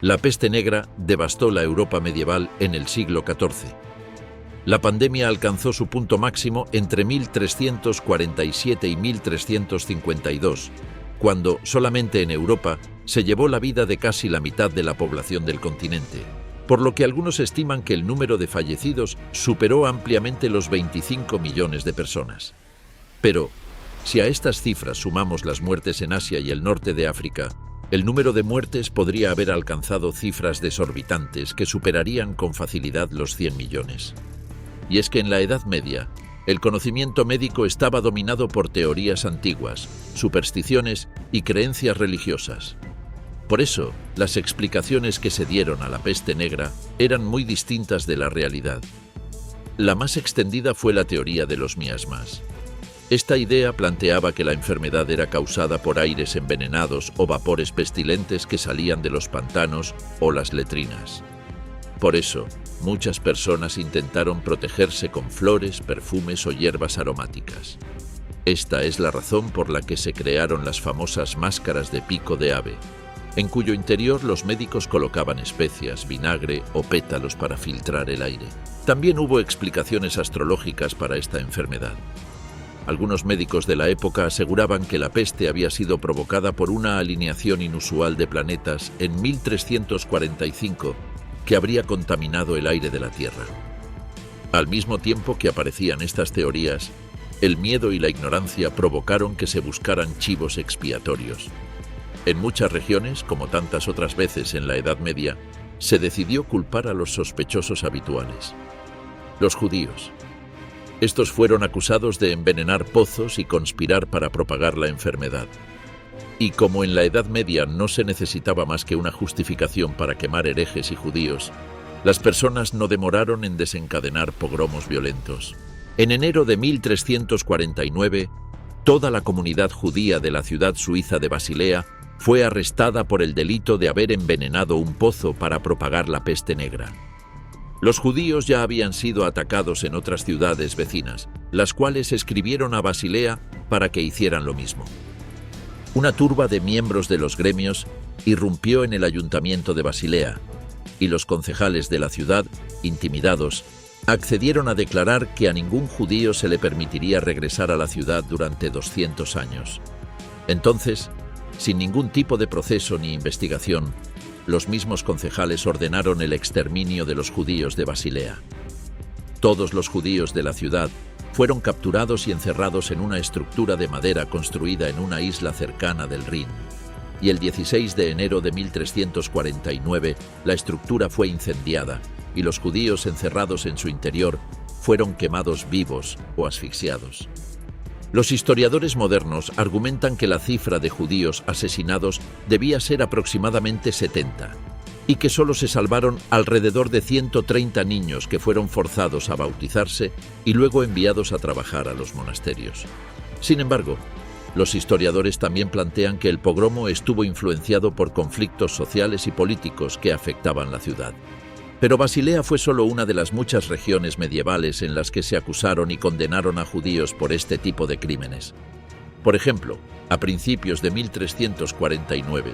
La peste negra devastó la Europa medieval en el siglo XIV. La pandemia alcanzó su punto máximo entre 1347 y 1352, cuando, solamente en Europa, se llevó la vida de casi la mitad de la población del continente, por lo que algunos estiman que el número de fallecidos superó ampliamente los 25 millones de personas. Pero, si a estas cifras sumamos las muertes en Asia y el norte de África, el número de muertes podría haber alcanzado cifras desorbitantes que superarían con facilidad los 100 millones. Y es que en la Edad Media, el conocimiento médico estaba dominado por teorías antiguas, supersticiones y creencias religiosas. Por eso, las explicaciones que se dieron a la peste negra eran muy distintas de la realidad. La más extendida fue la teoría de los miasmas. Esta idea planteaba que la enfermedad era causada por aires envenenados o vapores pestilentes que salían de los pantanos o las letrinas. Por eso, muchas personas intentaron protegerse con flores, perfumes o hierbas aromáticas. Esta es la razón por la que se crearon las famosas máscaras de pico de ave, en cuyo interior los médicos colocaban especias, vinagre o pétalos para filtrar el aire. También hubo explicaciones astrológicas para esta enfermedad. Algunos médicos de la época aseguraban que la peste había sido provocada por una alineación inusual de planetas en 1345 que habría contaminado el aire de la Tierra. Al mismo tiempo que aparecían estas teorías, el miedo y la ignorancia provocaron que se buscaran chivos expiatorios. En muchas regiones, como tantas otras veces en la Edad Media, se decidió culpar a los sospechosos habituales: los judíos. Estos fueron acusados de envenenar pozos y conspirar para propagar la enfermedad. Y como en la Edad Media no se necesitaba más que una justificación para quemar herejes y judíos, las personas no demoraron en desencadenar pogromos violentos. En enero de 1349, toda la comunidad judía de la ciudad suiza de Basilea fue arrestada por el delito de haber envenenado un pozo para propagar la peste negra. Los judíos ya habían sido atacados en otras ciudades vecinas, las cuales escribieron a Basilea para que hicieran lo mismo. Una turba de miembros de los gremios irrumpió en el ayuntamiento de Basilea, y los concejales de la ciudad, intimidados, accedieron a declarar que a ningún judío se le permitiría regresar a la ciudad durante 200 años. Entonces, sin ningún tipo de proceso ni investigación, los mismos concejales ordenaron el exterminio de los judíos de Basilea. Todos los judíos de la ciudad fueron capturados y encerrados en una estructura de madera construida en una isla cercana del Rin. Y el 16 de enero de 1349, la estructura fue incendiada y los judíos encerrados en su interior fueron quemados vivos o asfixiados. Los historiadores modernos argumentan que la cifra de judíos asesinados debía ser aproximadamente 70, y que solo se salvaron alrededor de 130 niños que fueron forzados a bautizarse y luego enviados a trabajar a los monasterios. Sin embargo, los historiadores también plantean que el pogromo estuvo influenciado por conflictos sociales y políticos que afectaban la ciudad. Pero Basilea fue solo una de las muchas regiones medievales en las que se acusaron y condenaron a judíos por este tipo de crímenes. Por ejemplo, a principios de 1349,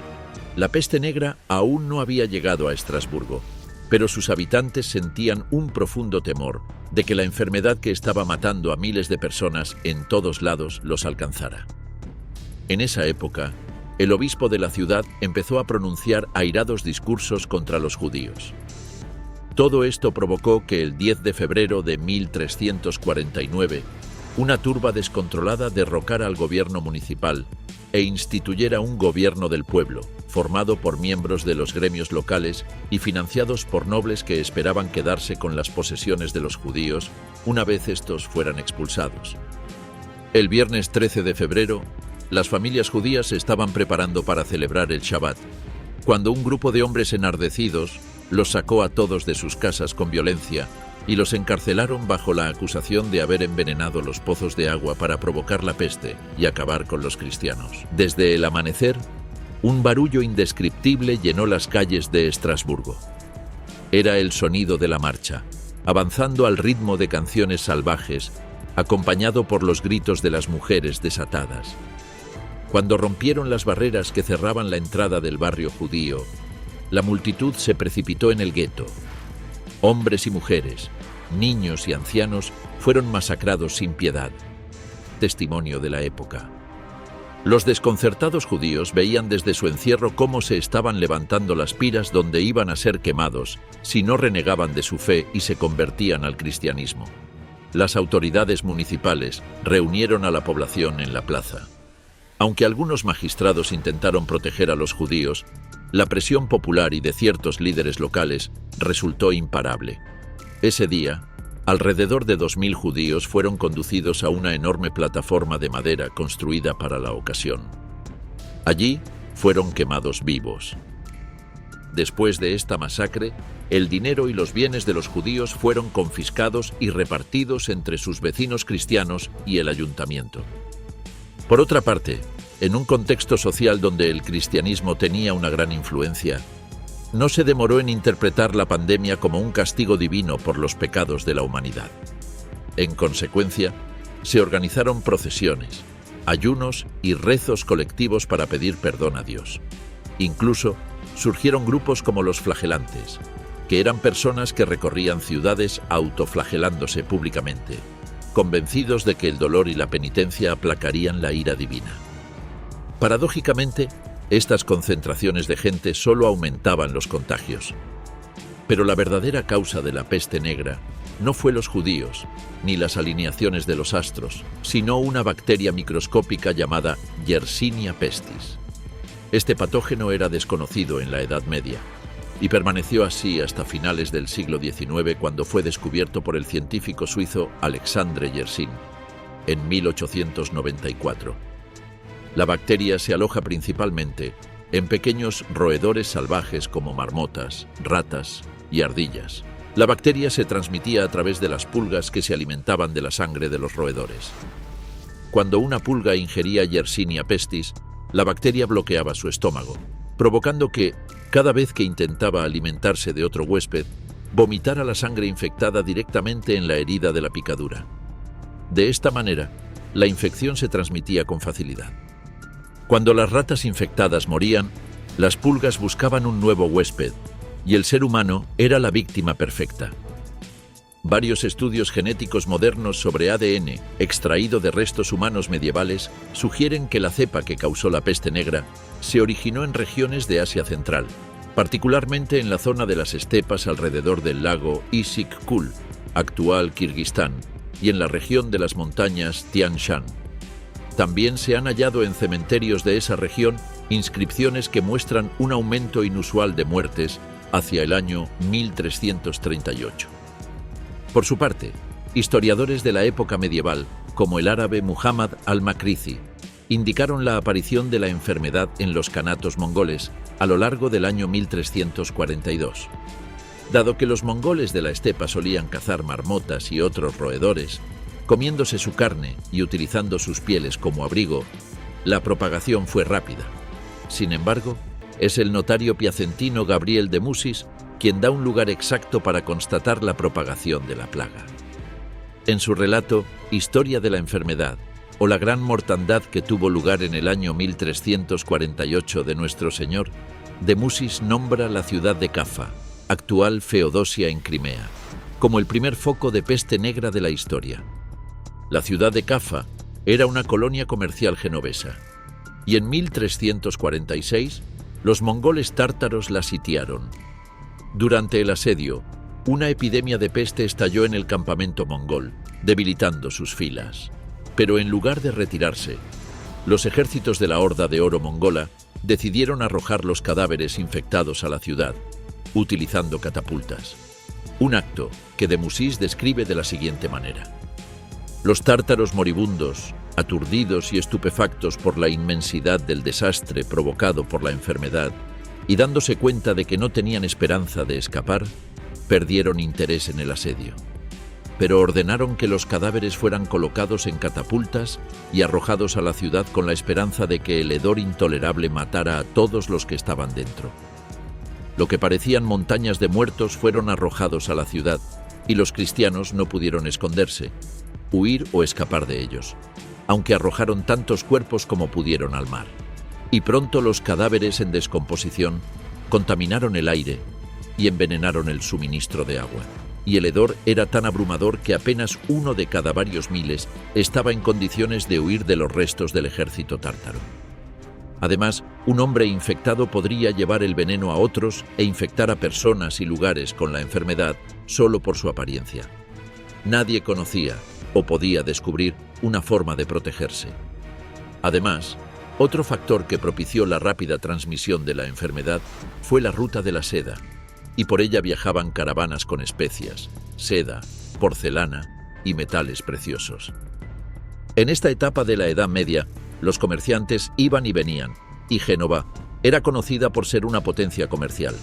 la peste negra aún no había llegado a Estrasburgo, pero sus habitantes sentían un profundo temor de que la enfermedad que estaba matando a miles de personas en todos lados los alcanzara. En esa época, el obispo de la ciudad empezó a pronunciar airados discursos contra los judíos. Todo esto provocó que el 10 de febrero de 1349, una turba descontrolada derrocara al gobierno municipal e instituyera un gobierno del pueblo, formado por miembros de los gremios locales y financiados por nobles que esperaban quedarse con las posesiones de los judíos una vez estos fueran expulsados. El viernes 13 de febrero, las familias judías se estaban preparando para celebrar el Shabbat, cuando un grupo de hombres enardecidos los sacó a todos de sus casas con violencia y los encarcelaron bajo la acusación de haber envenenado los pozos de agua para provocar la peste y acabar con los cristianos. Desde el amanecer, un barullo indescriptible llenó las calles de Estrasburgo. Era el sonido de la marcha, avanzando al ritmo de canciones salvajes, acompañado por los gritos de las mujeres desatadas. Cuando rompieron las barreras que cerraban la entrada del barrio judío, La multitud se precipitó en el gueto. Hombres y mujeres, niños y ancianos fueron masacrados sin piedad. Testimonio de la época. Los desconcertados judíos veían desde su encierro cómo se estaban levantando las piras donde iban a ser quemados si no renegaban de su fe y se convertían al cristianismo. Las autoridades municipales reunieron a la población en la plaza. Aunque algunos magistrados intentaron proteger a los judíos, la presión popular y de ciertos líderes locales resultó imparable. Ese día, alrededor de 2000 judíos fueron conducidos a una enorme plataforma de madera construida para la ocasión. Allí fueron quemados vivos. Después de esta masacre, el dinero y los bienes de los judíos fueron confiscados y repartidos entre sus vecinos cristianos y el ayuntamiento. Por otra parte, en un contexto social donde el cristianismo tenía una gran influencia, no se demoró en interpretar la pandemia como un castigo divino por los pecados de la humanidad. En consecuencia, se organizaron procesiones, ayunos y rezos colectivos para pedir perdón a Dios. Incluso surgieron grupos como los flagelantes, que eran personas que recorrían ciudades autoflagelándose públicamente, convencidos de que el dolor y la penitencia aplacarían la ira divina. Paradójicamente, estas concentraciones de gente solo aumentaban los contagios. Pero la verdadera causa de la peste negra no fue los judíos, ni las alineaciones de los astros, sino una bacteria microscópica llamada Yersinia pestis. Este patógeno era desconocido en la Edad Media y permaneció así hasta finales del siglo XIX, cuando fue descubierto por el científico suizo Alexandre Yersin en 1894. La bacteria se aloja principalmente en pequeños roedores salvajes como marmotas, ratas y ardillas. La bacteria se transmitía a través de las pulgas que se alimentaban de la sangre de los roedores. Cuando una pulga ingería Yersinia pestis, la bacteria bloqueaba su estómago, provocando que, cada vez que intentaba alimentarse de otro huésped, vomitara la sangre infectada directamente en la herida de la picadura. De esta manera, la infección se transmitía con facilidad. Cuando las ratas infectadas morían, las pulgas buscaban un nuevo huésped, y el ser humano era la víctima perfecta. Varios estudios genéticos modernos sobre ADN extraído de restos humanos medievales sugieren que la cepa que causó la peste negra se originó en regiones de Asia Central, particularmente en la zona de las estepas alrededor del lago Issyk-Kul, actual Kirguistán, y en la región de las montañas Tian Shan. También se han hallado en cementerios de esa región inscripciones que muestran un aumento inusual de muertes hacia el año 1338. Por su parte, historiadores de la época medieval, como el árabe Muhammad al-Makrizi, indicaron la aparición de la enfermedad en los kanatos mongoles a lo largo del año 1342. Dado que los mongoles de la estepa solían cazar marmotas y otros roedores, comiéndose su carne y utilizando sus pieles como abrigo, la propagación fue rápida. Sin embargo, es el notario piacentino Gabriel de Musis quien da un lugar exacto para constatar la propagación de la plaga. En su relato Historia de la enfermedad, o la gran mortandad que tuvo lugar en el año 1348 de Nuestro Señor, de Musis nombra la ciudad de Cafa, actual Feodosia en Crimea, como el primer foco de peste negra de la historia. La ciudad de Cafa era una colonia comercial genovesa, y en 1346 los mongoles tártaros la sitiaron. Durante el asedio, una epidemia de peste estalló en el campamento mongol, debilitando sus filas. Pero en lugar de retirarse, los ejércitos de la Horda de Oro mongola decidieron arrojar los cadáveres infectados a la ciudad, utilizando catapultas. Un acto que de Musis describe de la siguiente manera: los tártaros moribundos, aturdidos y estupefactos por la inmensidad del desastre provocado por la enfermedad, y dándose cuenta de que no tenían esperanza de escapar, perdieron interés en el asedio. Pero ordenaron que los cadáveres fueran colocados en catapultas y arrojados a la ciudad con la esperanza de que el hedor intolerable matara a todos los que estaban dentro. Lo que parecían montañas de muertos fueron arrojados a la ciudad, y los cristianos no pudieron esconderse, huir o escapar de ellos, aunque arrojaron tantos cuerpos como pudieron al mar. Y pronto los cadáveres en descomposición contaminaron el aire y envenenaron el suministro de agua. Y el hedor era tan abrumador que apenas uno de cada varios miles estaba en condiciones de huir de los restos del ejército tártaro. Además, un hombre infectado podría llevar el veneno a otros e infectar a personas y lugares con la enfermedad solo por su apariencia. Nadie conocía o podía descubrir una forma de protegerse. Además, otro factor que propició la rápida transmisión de la enfermedad fue la ruta de la seda, y por ella viajaban caravanas con especias, seda, porcelana y metales preciosos. En esta etapa de la Edad Media, los comerciantes iban y venían, y Génova era conocida por ser una potencia comercial.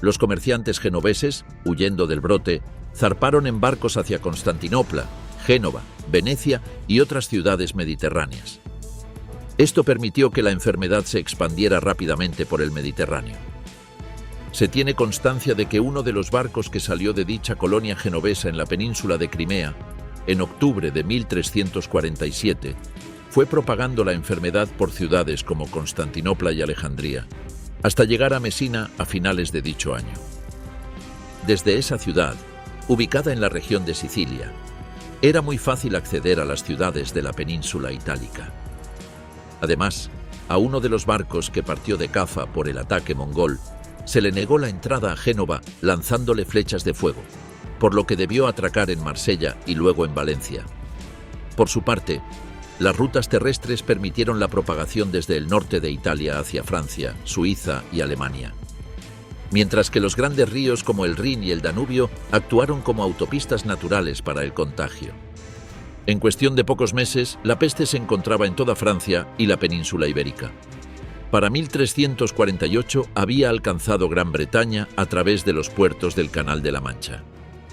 Los comerciantes genoveses, huyendo del brote, zarparon en barcos hacia Constantinopla, Génova, Venecia y otras ciudades mediterráneas. Esto permitió que la enfermedad se expandiera rápidamente por el Mediterráneo. Se tiene constancia de que uno de los barcos que salió de dicha colonia genovesa en la península de Crimea, en octubre de 1347, fue propagando la enfermedad por ciudades como Constantinopla y Alejandría, hasta llegar a Mesina a finales de dicho año. Desde esa ciudad, ubicada en la región de Sicilia, era muy fácil acceder a las ciudades de la península itálica. Además, a uno de los barcos que partió de Cafa por el ataque mongol, se le negó la entrada a Génova lanzándole flechas de fuego, por lo que debió atracar en Marsella y luego en Valencia. Por su parte, las rutas terrestres permitieron la propagación desde el norte de Italia hacia Francia, Suiza y Alemania. Mientras que los grandes ríos como el Rin y el Danubio actuaron como autopistas naturales para el contagio. En cuestión de pocos meses, la peste se encontraba en toda Francia y la península ibérica. Para 1348 había alcanzado Gran Bretaña a través de los puertos del Canal de la Mancha,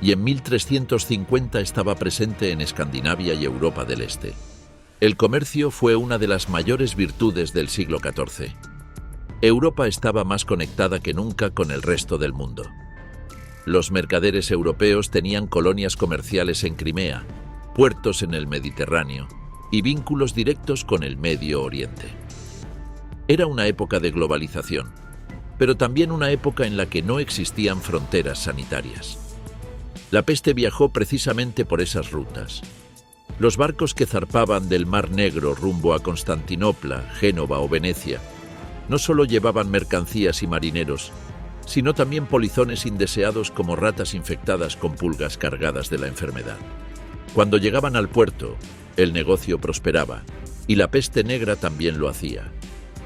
y en 1350 estaba presente en Escandinavia y Europa del Este. El comercio fue una de las mayores virtudes del siglo XIV. Europa estaba más conectada que nunca con el resto del mundo. Los mercaderes europeos tenían colonias comerciales en Crimea, puertos en el Mediterráneo y vínculos directos con el Medio Oriente. Era una época de globalización, pero también una época en la que no existían fronteras sanitarias. La peste viajó precisamente por esas rutas. Los barcos que zarpaban del Mar Negro rumbo a Constantinopla, Génova o Venecia no solo llevaban mercancías y marineros, sino también polizones indeseados como ratas infectadas con pulgas cargadas de la enfermedad. Cuando llegaban al puerto, el negocio prosperaba, y la peste negra también lo hacía.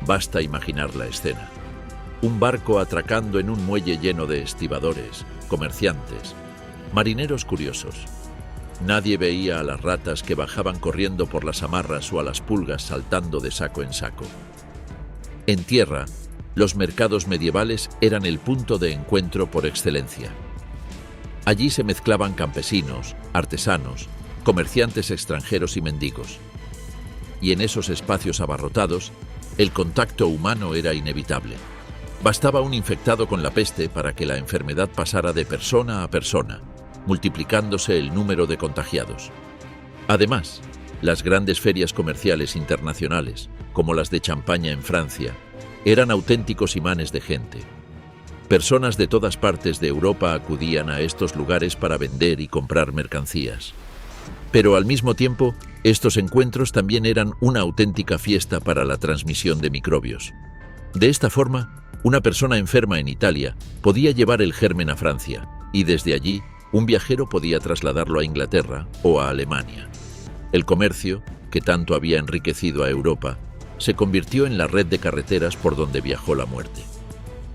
Basta imaginar la escena. Un barco atracando en un muelle lleno de estibadores, comerciantes, marineros curiosos. Nadie veía a las ratas que bajaban corriendo por las amarras o a las pulgas saltando de saco en saco. En tierra, los mercados medievales eran el punto de encuentro por excelencia. Allí se mezclaban campesinos, artesanos, comerciantes extranjeros y mendigos. Y en esos espacios abarrotados, el contacto humano era inevitable. Bastaba un infectado con la peste para que la enfermedad pasara de persona a persona, multiplicándose el número de contagiados. Además, las grandes ferias comerciales internacionales, como las de Champaña en Francia, eran auténticos imanes de gente. Personas de todas partes de Europa acudían a estos lugares para vender y comprar mercancías. Pero al mismo tiempo, estos encuentros también eran una auténtica fiesta para la transmisión de microbios. De esta forma, una persona enferma en Italia podía llevar el germen a Francia, y desde allí, un viajero podía trasladarlo a Inglaterra o a Alemania. El comercio, que tanto había enriquecido a Europa, se convirtió en la red de carreteras por donde viajó la muerte.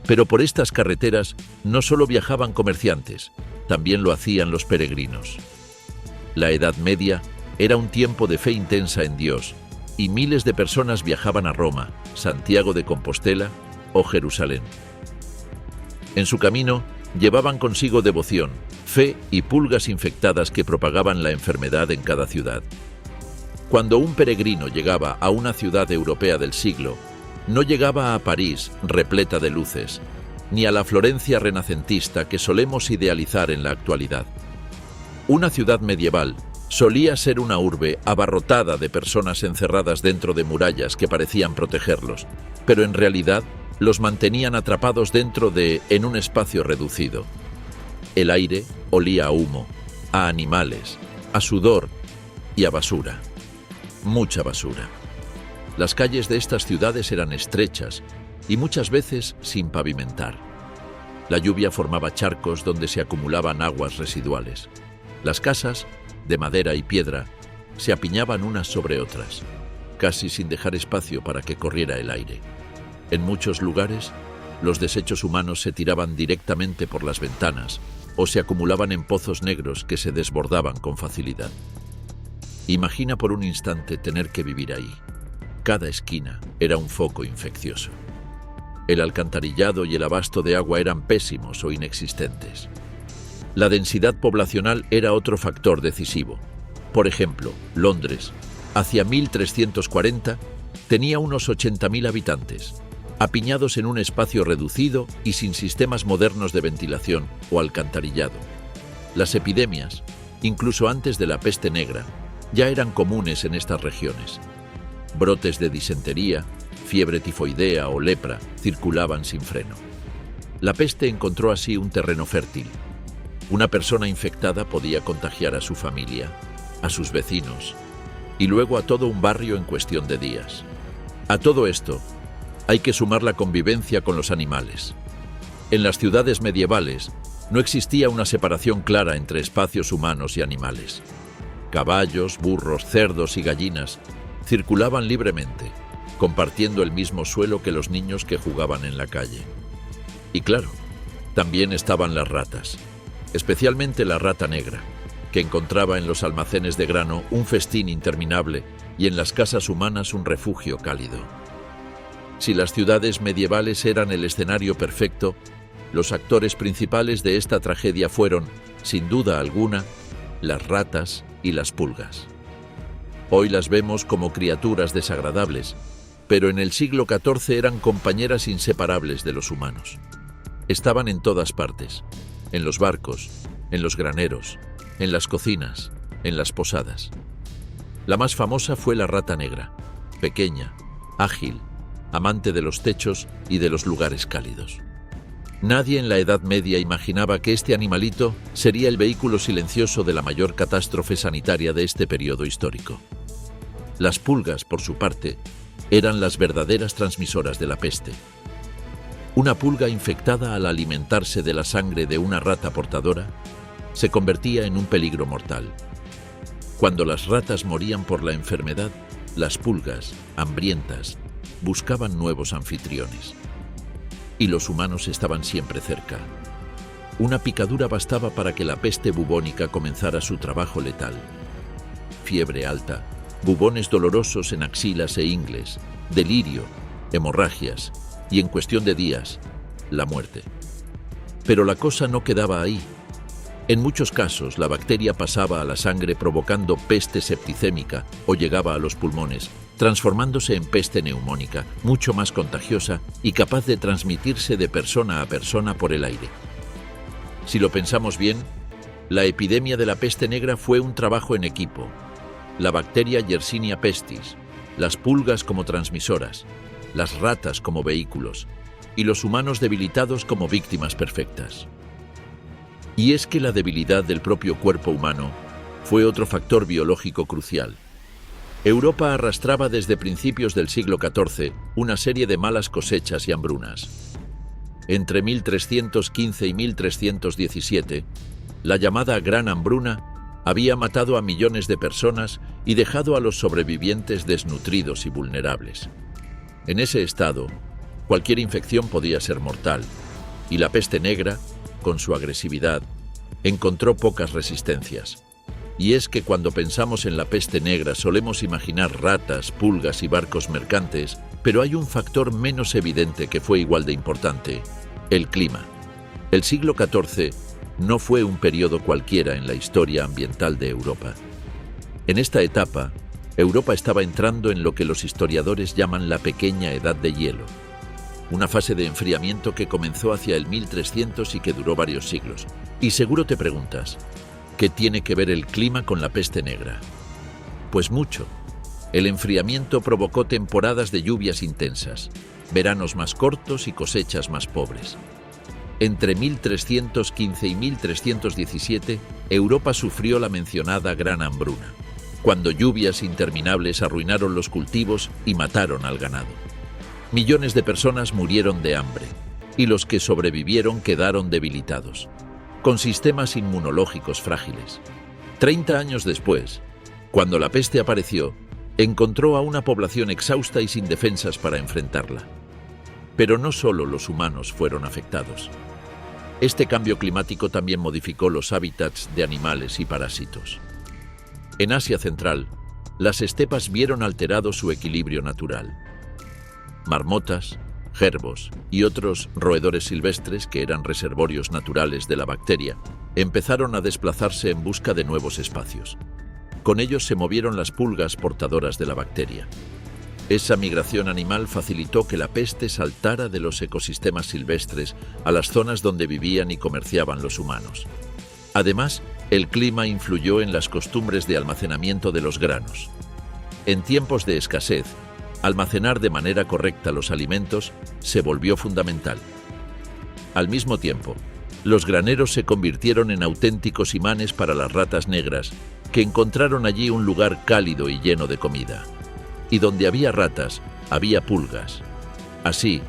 Pero por estas carreteras no solo viajaban comerciantes, también lo hacían los peregrinos. La Edad Media era un tiempo de fe intensa en Dios, y miles de personas viajaban a Roma, Santiago de Compostela o Jerusalén. En su camino, llevaban consigo devoción, fe y pulgas infectadas que propagaban la enfermedad en cada ciudad. Cuando un peregrino llegaba a una ciudad europea del siglo, no llegaba a París repleta de luces, ni a la Florencia renacentista que solemos idealizar en la actualidad. Una ciudad medieval solía ser una urbe abarrotada de personas encerradas dentro de murallas que parecían protegerlos, pero en realidad Los mantenían atrapados en un espacio reducido. El aire olía a humo, a animales, a sudor y a basura. Mucha basura. Las calles de estas ciudades eran estrechas y muchas veces sin pavimentar. La lluvia formaba charcos donde se acumulaban aguas residuales. Las casas, de madera y piedra, se apiñaban unas sobre otras, casi sin dejar espacio para que corriera el aire. En muchos lugares, los desechos humanos se tiraban directamente por las ventanas o se acumulaban en pozos negros que se desbordaban con facilidad. Imagina por un instante tener que vivir ahí. Cada esquina era un foco infeccioso. El alcantarillado y el abasto de agua eran pésimos o inexistentes. La densidad poblacional era otro factor decisivo. Por ejemplo, Londres, hacia 1340, tenía unos 80.000 habitantes, apiñados en un espacio reducido y sin sistemas modernos de ventilación o alcantarillado. Las epidemias, incluso antes de la peste negra, ya eran comunes en estas regiones. Brotes de disentería, fiebre tifoidea o lepra circulaban sin freno. La peste encontró así un terreno fértil. Una persona infectada podía contagiar a su familia, a sus vecinos y luego a todo un barrio en cuestión de días. A todo esto, hay que sumar la convivencia con los animales. En las ciudades medievales no existía una separación clara entre espacios humanos y animales. Caballos, burros, cerdos y gallinas circulaban libremente, compartiendo el mismo suelo que los niños que jugaban en la calle. Y claro, también estaban las ratas, especialmente la rata negra, que encontraba en los almacenes de grano un festín interminable y en las casas humanas un refugio cálido. Si las ciudades medievales eran el escenario perfecto, los actores principales de esta tragedia fueron, sin duda alguna, las ratas y las pulgas. Hoy las vemos como criaturas desagradables, pero en el siglo XIV eran compañeras inseparables de los humanos. Estaban en todas partes, en los barcos, en los graneros, en las cocinas, en las posadas. La más famosa fue la rata negra, pequeña, ágil, amante de los techos y de los lugares cálidos. Nadie en la Edad Media imaginaba que este animalito sería el vehículo silencioso de la mayor catástrofe sanitaria de este periodo histórico. Las pulgas, por su parte, eran las verdaderas transmisoras de la peste. Una pulga infectada al alimentarse de la sangre de una rata portadora se convertía en un peligro mortal. Cuando las ratas morían por la enfermedad, las pulgas, hambrientas, buscaban nuevos anfitriones. Y los humanos estaban siempre cerca. Una picadura bastaba para que la peste bubónica comenzara su trabajo letal. Fiebre alta, bubones dolorosos en axilas e ingles, delirio, hemorragias y, en cuestión de días, la muerte. Pero la cosa no quedaba ahí. En muchos casos, la bacteria pasaba a la sangre provocando peste septicémica o llegaba a los pulmones, transformándose en peste neumónica, mucho más contagiosa y capaz de transmitirse de persona a persona por el aire. Si lo pensamos bien, la epidemia de la peste negra fue un trabajo en equipo. La bacteria Yersinia pestis, las pulgas como transmisoras, las ratas como vehículos y los humanos debilitados como víctimas perfectas. Y es que la debilidad del propio cuerpo humano fue otro factor biológico crucial. Europa arrastraba desde principios del siglo XIV una serie de malas cosechas y hambrunas. Entre 1315 y 1317, la llamada Gran Hambruna había matado a millones de personas y dejado a los sobrevivientes desnutridos y vulnerables. En ese estado, cualquier infección podía ser mortal, y la peste negra, con su agresividad, encontró pocas resistencias. Y es que cuando pensamos en la peste negra solemos imaginar ratas, pulgas y barcos mercantes, pero hay un factor menos evidente que fue igual de importante: el clima. El siglo XIV no fue un periodo cualquiera en la historia ambiental de Europa. En esta etapa, Europa estaba entrando en lo que los historiadores llaman la Pequeña Edad de Hielo, una fase de enfriamiento que comenzó hacia el 1300 y que duró varios siglos. Y seguro te preguntas, ¿qué tiene que ver el clima con la peste negra? Pues mucho. El enfriamiento provocó temporadas de lluvias intensas, veranos más cortos y cosechas más pobres. Entre 1315 y 1317, Europa sufrió la mencionada Gran Hambruna, cuando lluvias interminables arruinaron los cultivos y mataron al ganado. Millones de personas murieron de hambre, y los que sobrevivieron quedaron debilitados, con sistemas inmunológicos frágiles. 30 años después, cuando la peste apareció, encontró a una población exhausta y sin defensas para enfrentarla. Pero no solo los humanos fueron afectados. Este cambio climático también modificó los hábitats de animales y parásitos. En Asia Central, las estepas vieron alterado su equilibrio natural. Marmotas, jerbos y otros roedores silvestres, que eran reservorios naturales de la bacteria, empezaron a desplazarse en busca de nuevos espacios. Con ellos se movieron las pulgas portadoras de la bacteria. Esa migración animal facilitó que la peste saltara de los ecosistemas silvestres a las zonas donde vivían y comerciaban los humanos. Además, el clima influyó en las costumbres de almacenamiento de los granos. En tiempos de escasez, almacenar de manera correcta los alimentos se volvió fundamental. Al mismo tiempo, los graneros se convirtieron en auténticos imanes para las ratas negras, que encontraron allí un lugar cálido y lleno de comida. Y donde había ratas, había pulgas. Así,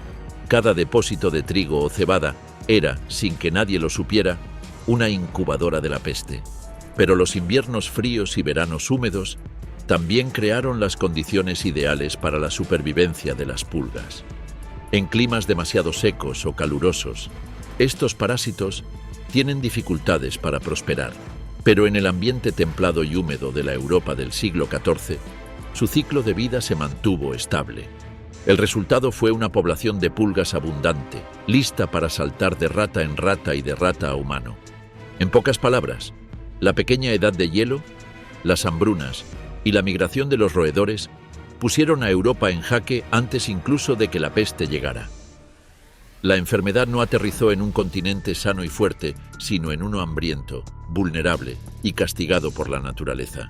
cada depósito de trigo o cebada era, sin que nadie lo supiera, una incubadora de la peste. Pero los inviernos fríos y veranos húmedos también crearon las condiciones ideales para la supervivencia de las pulgas. En climas demasiado secos o calurosos, estos parásitos tienen dificultades para prosperar, pero en el ambiente templado y húmedo de la Europa del siglo XIV, su ciclo de vida se mantuvo estable. El resultado fue una población de pulgas abundante, lista para saltar de rata en rata y de rata a humano. En pocas palabras, la pequeña edad de hielo, las hambrunas y la migración de los roedores pusieron a Europa en jaque antes incluso de que la peste llegara. La enfermedad no aterrizó en un continente sano y fuerte, sino en uno hambriento, vulnerable y castigado por la naturaleza.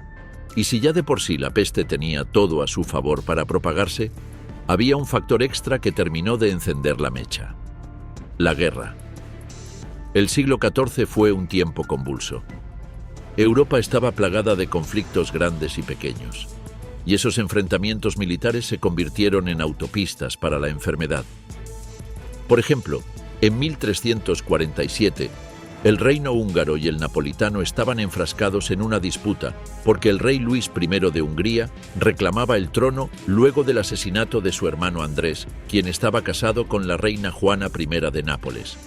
Y si ya de por sí la peste tenía todo a su favor para propagarse, había un factor extra que terminó de encender la mecha: la guerra. El siglo XIV fue un tiempo convulso. Europa estaba plagada de conflictos grandes y pequeños, y esos enfrentamientos militares se convirtieron en autopistas para la enfermedad. Por ejemplo, en 1347, el reino húngaro y el napolitano estaban enfrascados en una disputa porque el rey Luis I de Hungría reclamaba el trono luego del asesinato de su hermano Andrés, quien estaba casado con la reina Juana I de Nápoles.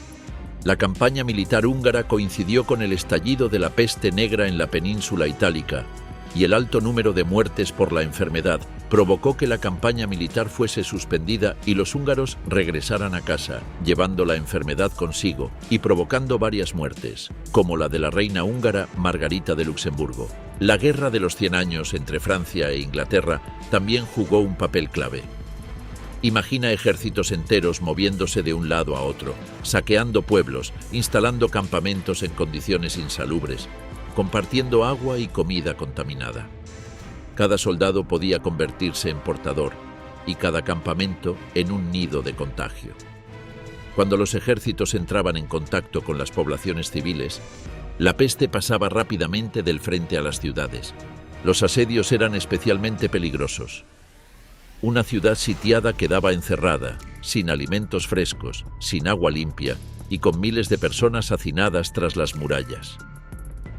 La campaña militar húngara coincidió con el estallido de la peste negra en la península itálica, y el alto número de muertes por la enfermedad provocó que la campaña militar fuese suspendida y los húngaros regresaran a casa, llevando la enfermedad consigo y provocando varias muertes, como la de la reina húngara Margarita de Luxemburgo. La Guerra de los 100 años entre Francia e Inglaterra también jugó un papel clave. Imagina ejércitos enteros moviéndose de un lado a otro, saqueando pueblos, instalando campamentos en condiciones insalubres, compartiendo agua y comida contaminada. Cada soldado podía convertirse en portador y cada campamento en un nido de contagio. Cuando los ejércitos entraban en contacto con las poblaciones civiles, la peste pasaba rápidamente del frente a las ciudades. Los asedios eran especialmente peligrosos. Una ciudad sitiada quedaba encerrada, sin alimentos frescos, sin agua limpia y con miles de personas hacinadas tras las murallas.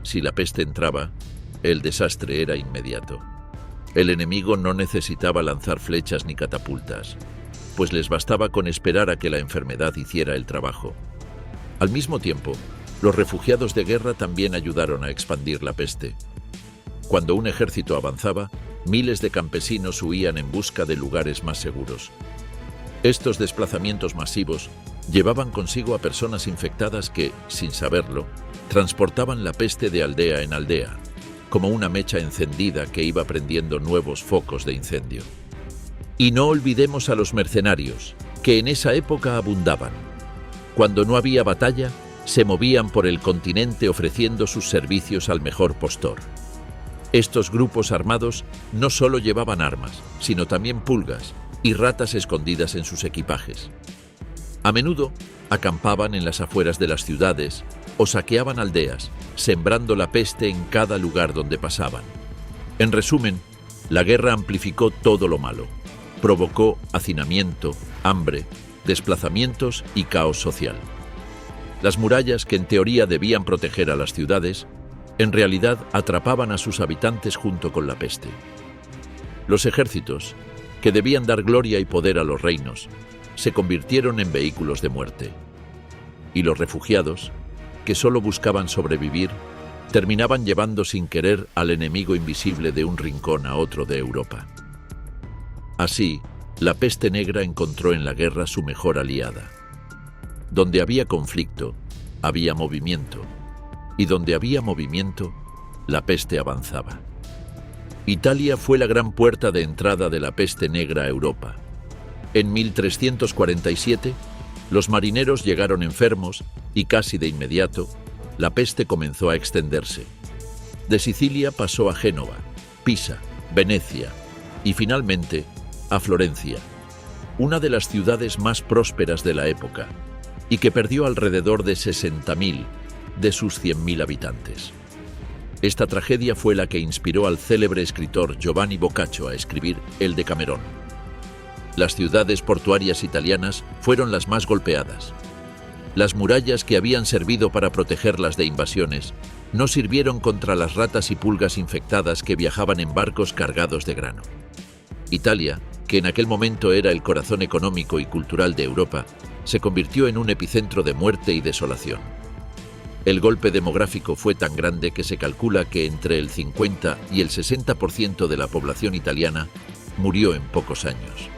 Si la peste entraba, el desastre era inmediato. El enemigo no necesitaba lanzar flechas ni catapultas, pues les bastaba con esperar a que la enfermedad hiciera el trabajo. Al mismo tiempo, los refugiados de guerra también ayudaron a expandir la peste. Cuando un ejército avanzaba, miles de campesinos huían en busca de lugares más seguros. Estos desplazamientos masivos llevaban consigo a personas infectadas que, sin saberlo, transportaban la peste de aldea en aldea, como una mecha encendida que iba prendiendo nuevos focos de incendio. Y no olvidemos a los mercenarios, que en esa época abundaban. Cuando no había batalla, se movían por el continente ofreciendo sus servicios al mejor postor. Estos grupos armados no solo llevaban armas, sino también pulgas, y ratas escondidas en sus equipajes. A menudo acampaban en las afueras de las ciudades o saqueaban aldeas, sembrando la peste en cada lugar donde pasaban. En resumen, la guerra amplificó todo lo malo. Provocó hacinamiento, hambre, desplazamientos y caos social. Las murallas, que en teoría debían proteger a las ciudades, en realidad atrapaban a sus habitantes junto con la peste. Los ejércitos, que debían dar gloria y poder a los reinos, se convirtieron en vehículos de muerte. Y los refugiados, que solo buscaban sobrevivir, terminaban llevando sin querer al enemigo invisible de un rincón a otro de Europa. Así, la peste negra encontró en la guerra su mejor aliada. Donde había conflicto, había movimiento, y donde había movimiento, la peste avanzaba. Italia fue la gran puerta de entrada de la peste negra a Europa. En 1347, los marineros llegaron enfermos y casi de inmediato, la peste comenzó a extenderse. De Sicilia pasó a Génova, Pisa, Venecia y finalmente a Florencia, una de las ciudades más prósperas de la época y que perdió alrededor de 60.000 de sus 100.000 habitantes. Esta tragedia fue la que inspiró al célebre escritor Giovanni Boccaccio a escribir El Decamerón. Las ciudades portuarias italianas fueron las más golpeadas. Las murallas que habían servido para protegerlas de invasiones no sirvieron contra las ratas y pulgas infectadas que viajaban en barcos cargados de grano. Italia, que en aquel momento era el corazón económico y cultural de Europa, se convirtió en un epicentro de muerte y desolación. El golpe demográfico fue tan grande que se calcula que entre el 50 y el 60% de la población italiana murió en pocos años.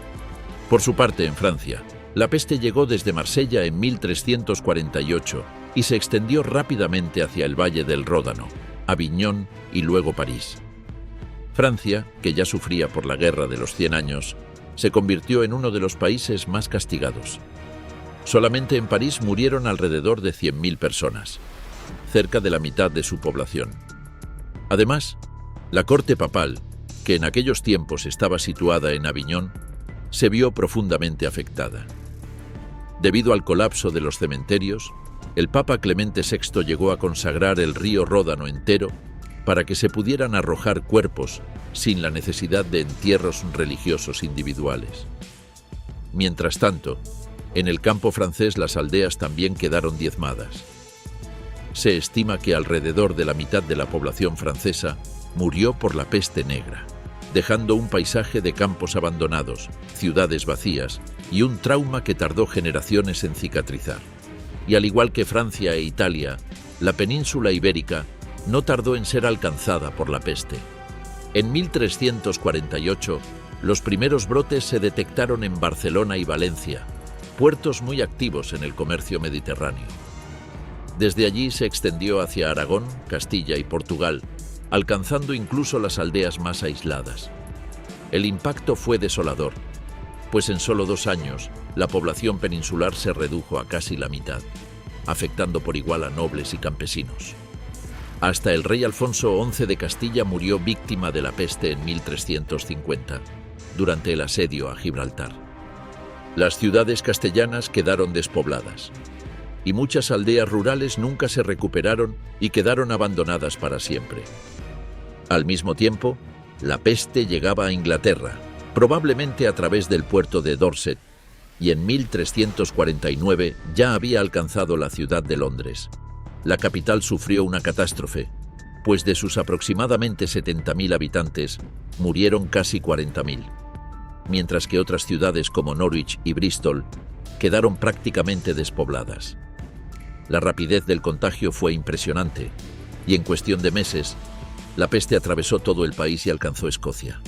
Por su parte, en Francia, la peste llegó desde Marsella en 1348 y se extendió rápidamente hacia el valle del Ródano, Aviñón y luego París. Francia, que ya sufría por la Guerra de los 100 años, se convirtió en uno de los países más castigados. Solamente en París murieron alrededor de 100.000 personas, cerca de la mitad de su población. Además, la corte papal, que en aquellos tiempos estaba situada en Aviñón, se vio profundamente afectada. Debido al colapso de los cementerios, el Papa Clemente VI llegó a consagrar el río Ródano entero para que se pudieran arrojar cuerpos sin la necesidad de entierros religiosos individuales. Mientras tanto, en el campo francés las aldeas también quedaron diezmadas. Se estima que alrededor de la mitad de la población francesa murió por la peste negra, dejando un paisaje de campos abandonados, ciudades vacías y un trauma que tardó generaciones en cicatrizar. Y al igual que Francia e Italia, la península ibérica no tardó en ser alcanzada por la peste. En 1348, los primeros brotes se detectaron en Barcelona y Valencia, puertos muy activos en el comercio mediterráneo. Desde allí se extendió hacia Aragón, Castilla y Portugal, alcanzando incluso las aldeas más aisladas. El impacto fue desolador, pues en solo 2 años la población peninsular se redujo a casi la mitad, afectando por igual a nobles y campesinos. Hasta el rey Alfonso XI de Castilla murió víctima de la peste en 1350, durante el asedio a Gibraltar. Las ciudades castellanas quedaron despobladas, y muchas aldeas rurales nunca se recuperaron y quedaron abandonadas para siempre. Al mismo tiempo, la peste llegaba a Inglaterra, probablemente a través del puerto de Dorset, y en 1349 ya había alcanzado la ciudad de Londres. La capital sufrió una catástrofe, pues de sus aproximadamente 70.000 habitantes, murieron casi 40.000, mientras que otras ciudades como Norwich y Bristol quedaron prácticamente despobladas. La rapidez del contagio fue impresionante, y en cuestión de meses, la peste atravesó todo el país y alcanzó Escocia.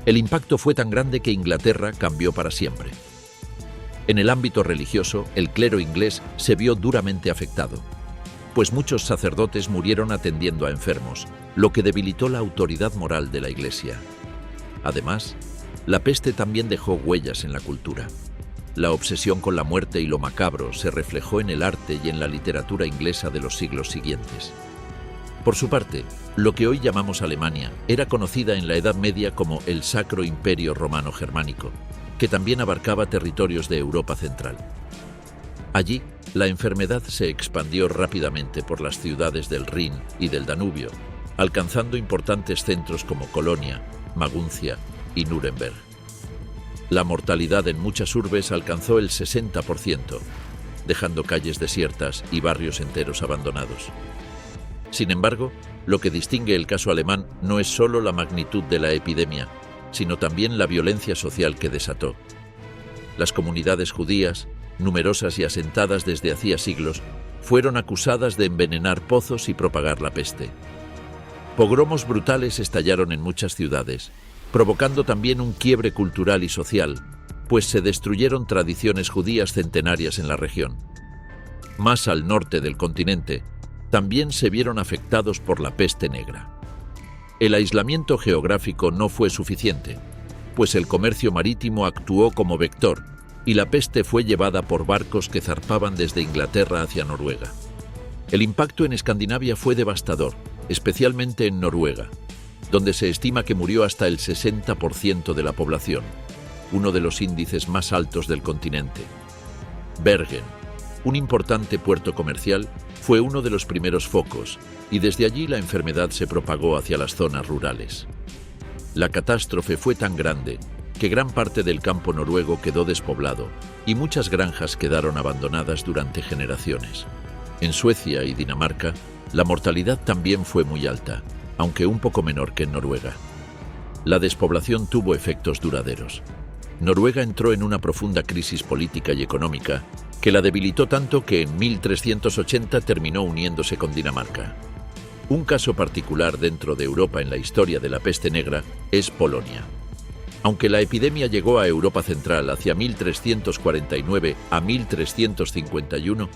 El impacto fue tan grande que Inglaterra cambió para siempre. En el ámbito religioso, el clero inglés se vio duramente afectado, pues muchos sacerdotes murieron atendiendo a enfermos, lo que debilitó la autoridad moral de la Iglesia. Además, la peste también dejó huellas en la cultura. La obsesión con la muerte y lo macabro se reflejó en el arte y en la literatura inglesa de los siglos siguientes. Por su parte, lo que hoy llamamos Alemania era conocida en la Edad Media como el Sacro Imperio Romano Germánico, que también abarcaba territorios de Europa Central. Allí, la enfermedad se expandió rápidamente por las ciudades del Rin y del Danubio, alcanzando importantes centros como Colonia, Maguncia y Nuremberg. La mortalidad en muchas urbes alcanzó el 60%, dejando calles desiertas y barrios enteros abandonados. Sin embargo, lo que distingue el caso alemán no es solo la magnitud de la epidemia, sino también la violencia social que desató. Las comunidades judías, numerosas y asentadas desde hacía siglos, fueron acusadas de envenenar pozos y propagar la peste. Pogromos brutales estallaron en muchas ciudades, provocando también un quiebre cultural y social, pues se destruyeron tradiciones judías centenarias en la región. Más al norte del continente, también se vieron afectados por la peste negra. El aislamiento geográfico no fue suficiente, pues el comercio marítimo actuó como vector y la peste fue llevada por barcos que zarpaban desde Inglaterra hacia Noruega. El impacto en Escandinavia fue devastador, especialmente en Noruega, donde se estima que murió hasta el 60% de la población, uno de los índices más altos del continente. Bergen, un importante puerto comercial, fue uno de los primeros focos, y desde allí la enfermedad se propagó hacia las zonas rurales. La catástrofe fue tan grande que gran parte del campo noruego quedó despoblado y muchas granjas quedaron abandonadas durante generaciones. En Suecia y Dinamarca, la mortalidad también fue muy alta, aunque un poco menor que en Noruega. La despoblación tuvo efectos duraderos. Noruega entró en una profunda crisis política y económica que la debilitó tanto que en 1380 terminó uniéndose con Dinamarca. Un caso particular dentro de Europa en la historia de la peste negra es Polonia. Aunque la epidemia llegó a Europa Central hacia 1349 a 1351,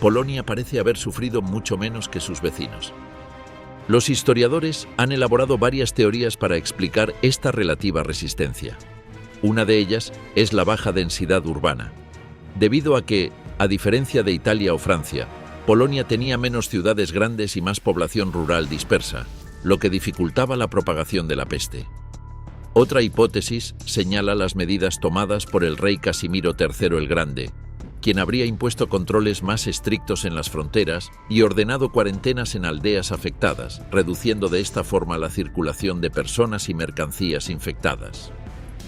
Polonia parece haber sufrido mucho menos que sus vecinos. Los historiadores han elaborado varias teorías para explicar esta relativa resistencia. Una de ellas es la baja densidad urbana, debido a que, a diferencia de Italia o Francia, Polonia tenía menos ciudades grandes y más población rural dispersa, lo que dificultaba la propagación de la peste. Otra hipótesis señala las medidas tomadas por el rey Casimiro III el Grande, quien habría impuesto controles más estrictos en las fronteras y ordenado cuarentenas en aldeas afectadas, reduciendo de esta forma la circulación de personas y mercancías infectadas.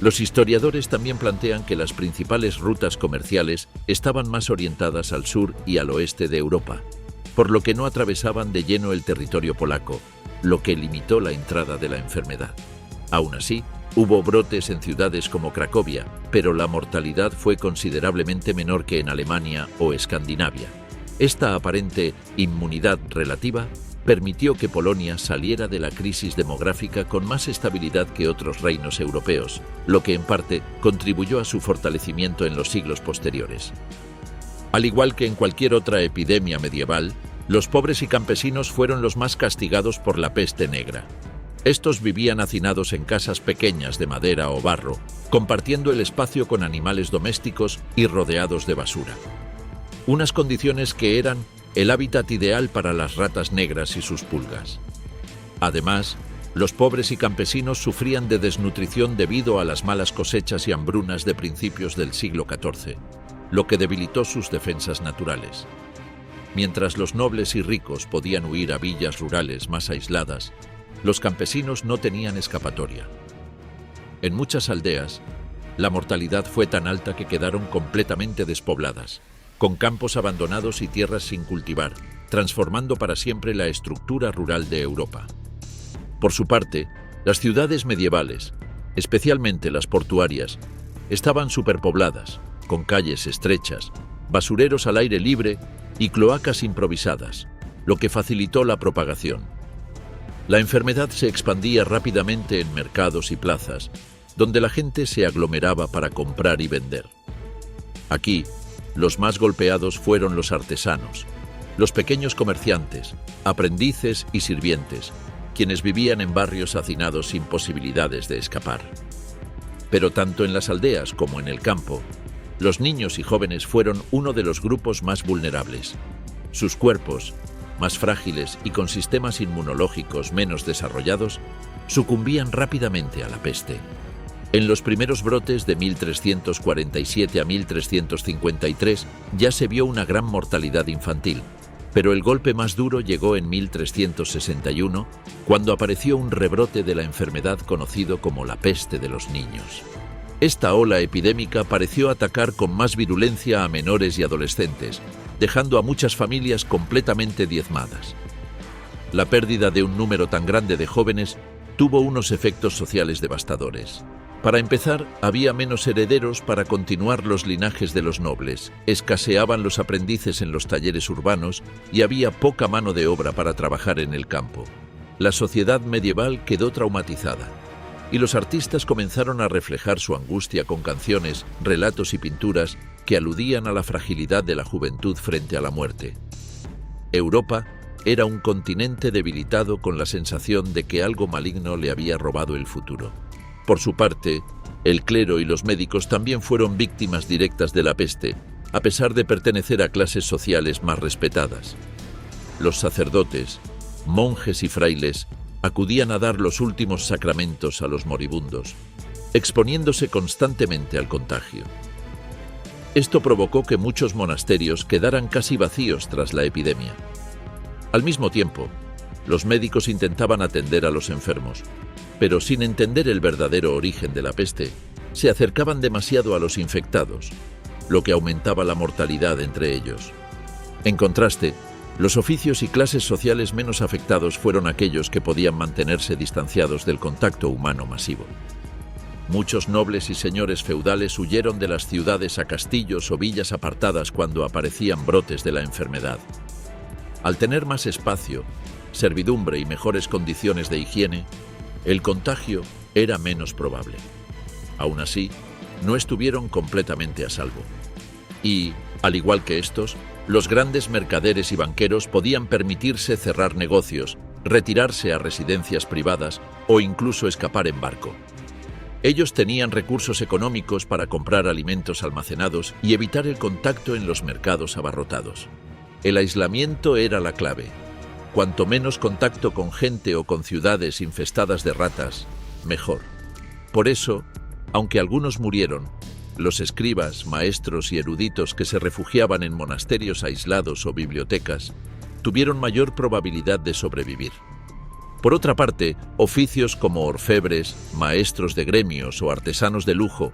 Los historiadores también plantean que las principales rutas comerciales estaban más orientadas al sur y al oeste de Europa, por lo que no atravesaban de lleno el territorio polaco, lo que limitó la entrada de la enfermedad. Aún así, hubo brotes en ciudades como Cracovia, pero la mortalidad fue considerablemente menor que en Alemania o Escandinavia. Esta aparente inmunidad relativa permitió que Polonia saliera de la crisis demográfica con más estabilidad que otros reinos europeos, lo que en parte contribuyó a su fortalecimiento en los siglos posteriores. Al igual que en cualquier otra epidemia medieval, los pobres y campesinos fueron los más castigados por la peste negra. Estos vivían hacinados en casas pequeñas de madera o barro, compartiendo el espacio con animales domésticos y rodeados de basura. Unas condiciones que eran el hábitat ideal para las ratas negras y sus pulgas. Además, los pobres y campesinos sufrían de desnutrición debido a las malas cosechas y hambrunas de principios del siglo XIV, lo que debilitó sus defensas naturales. Mientras los nobles y ricos podían huir a villas rurales más aisladas, los campesinos no tenían escapatoria. En muchas aldeas, la mortalidad fue tan alta que quedaron completamente despobladas, con campos abandonados y tierras sin cultivar, transformando para siempre la estructura rural de Europa. Por su parte, las ciudades medievales, especialmente las portuarias, estaban superpobladas, con calles estrechas, basureros al aire libre y cloacas improvisadas, lo que facilitó la propagación. La enfermedad se expandía rápidamente en mercados y plazas, donde la gente se aglomeraba para comprar y vender. Aquí, los más golpeados fueron los artesanos, los pequeños comerciantes, aprendices y sirvientes, quienes vivían en barrios hacinados sin posibilidades de escapar. Pero tanto en las aldeas como en el campo, los niños y jóvenes fueron uno de los grupos más vulnerables. Sus cuerpos, más frágiles y con sistemas inmunológicos menos desarrollados, sucumbían rápidamente a la peste. En los primeros brotes de 1347 a 1353 ya se vio una gran mortalidad infantil, pero el golpe más duro llegó en 1361, cuando apareció un rebrote de la enfermedad conocido como la peste de los niños. Esta ola epidémica pareció atacar con más virulencia a menores y adolescentes, dejando a muchas familias completamente diezmadas. La pérdida de un número tan grande de jóvenes tuvo unos efectos sociales devastadores. Para empezar, había menos herederos para continuar los linajes de los nobles, escaseaban los aprendices en los talleres urbanos y había poca mano de obra para trabajar en el campo. La sociedad medieval quedó traumatizada, y los artistas comenzaron a reflejar su angustia con canciones, relatos y pinturas que aludían a la fragilidad de la juventud frente a la muerte. Europa era un continente debilitado con la sensación de que algo maligno le había robado el futuro. Por su parte, el clero y los médicos también fueron víctimas directas de la peste, a pesar de pertenecer a clases sociales más respetadas. Los sacerdotes, monjes y frailes acudían a dar los últimos sacramentos a los moribundos, exponiéndose constantemente al contagio. Esto provocó que muchos monasterios quedaran casi vacíos tras la epidemia. Al mismo tiempo, los médicos intentaban atender a los enfermos, pero sin entender el verdadero origen de la peste, se acercaban demasiado a los infectados, lo que aumentaba la mortalidad entre ellos. En contraste, los oficios y clases sociales menos afectados fueron aquellos que podían mantenerse distanciados del contacto humano masivo. Muchos nobles y señores feudales huyeron de las ciudades a castillos o villas apartadas cuando aparecían brotes de la enfermedad. Al tener más espacio, servidumbre y mejores condiciones de higiene, el contagio era menos probable. Aún así, no estuvieron completamente a salvo. Y, al igual que estos, los grandes mercaderes y banqueros podían permitirse cerrar negocios, retirarse a residencias privadas o incluso escapar en barco. Ellos tenían recursos económicos para comprar alimentos almacenados y evitar el contacto en los mercados abarrotados. El aislamiento era la clave. Cuanto menos contacto con gente o con ciudades infestadas de ratas, mejor. Por eso, aunque algunos murieron, los escribas, maestros y eruditos que se refugiaban en monasterios aislados o bibliotecas tuvieron mayor probabilidad de sobrevivir. Por otra parte, oficios como orfebres, maestros de gremios o artesanos de lujo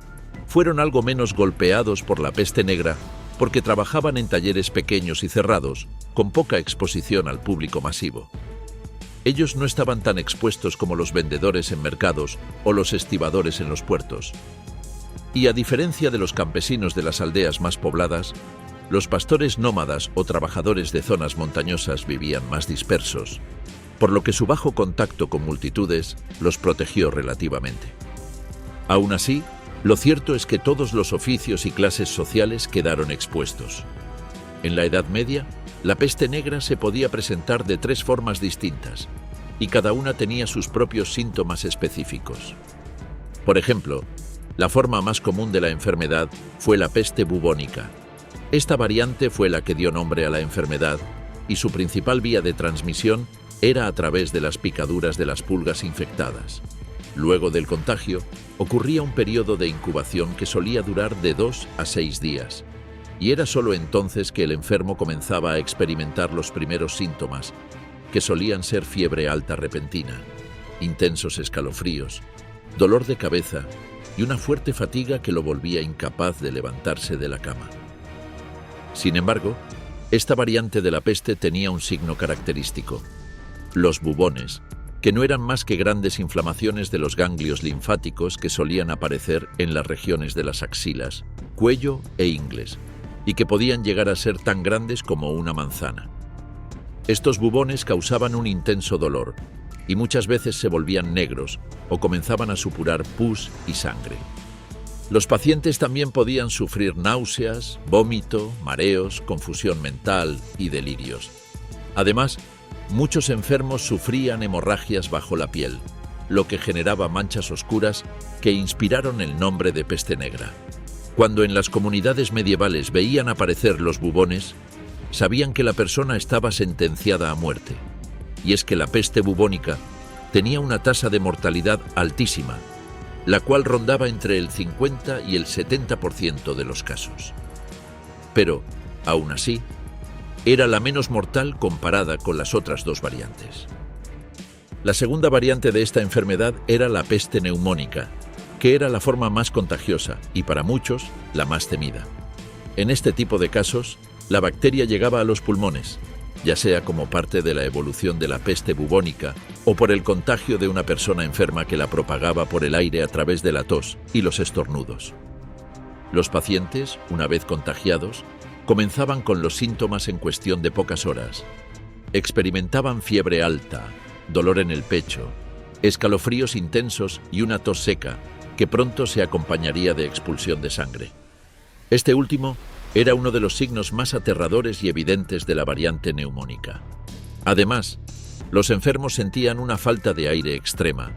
fueron algo menos golpeados por la peste negra porque trabajaban en talleres pequeños y cerrados, con poca exposición al público masivo. Ellos no estaban tan expuestos como los vendedores en mercados o los estibadores en los puertos. Y a diferencia de los campesinos de las aldeas más pobladas, los pastores nómadas o trabajadores de zonas montañosas vivían más dispersos, por lo que su bajo contacto con multitudes los protegió relativamente. Aún así, lo cierto es que todos los oficios y clases sociales quedaron expuestos. En la Edad Media, la peste negra se podía presentar de 3 formas distintas, y cada una tenía sus propios síntomas específicos. Por ejemplo, la forma más común de la enfermedad fue la peste bubónica. Esta variante fue la que dio nombre a la enfermedad, y su principal vía de transmisión era a través de las picaduras de las pulgas infectadas. Luego del contagio, ocurría un periodo de incubación que solía durar de 2 a 6 días, y era solo entonces que el enfermo comenzaba a experimentar los primeros síntomas, que solían ser fiebre alta repentina, intensos escalofríos, dolor de cabeza y una fuerte fatiga que lo volvía incapaz de levantarse de la cama. Sin embargo, esta variante de la peste tenía un signo característico: los bubones, que no eran más que grandes inflamaciones de los ganglios linfáticos que solían aparecer en las regiones de las axilas, cuello e ingles, y que podían llegar a ser tan grandes como una manzana. Estos bubones causaban un intenso dolor, y muchas veces se volvían negros o comenzaban a supurar pus y sangre. Los pacientes también podían sufrir náuseas, vómito, mareos, confusión mental y delirios. Además, muchos enfermos sufrían hemorragias bajo la piel, lo que generaba manchas oscuras que inspiraron el nombre de peste negra. Cuando en las comunidades medievales veían aparecer los bubones, sabían que la persona estaba sentenciada a muerte. Y es que la peste bubónica tenía una tasa de mortalidad altísima, la cual rondaba entre el 50 y el 70% de los casos. Pero, aún así, era la menos mortal comparada con las otras dos variantes. La segunda variante de esta enfermedad era la peste neumónica, que era la forma más contagiosa y para muchos la más temida. En este tipo de casos, la bacteria llegaba a los pulmones, ya sea como parte de la evolución de la peste bubónica o por el contagio de una persona enferma que la propagaba por el aire a través de la tos y los estornudos. Los pacientes, una vez contagiados, comenzaban con los síntomas en cuestión de pocas horas. Experimentaban fiebre alta, dolor en el pecho, escalofríos intensos y una tos seca que pronto se acompañaría de expulsión de sangre. Este último era uno de los signos más aterradores y evidentes de la variante neumónica. Además, los enfermos sentían una falta de aire extrema,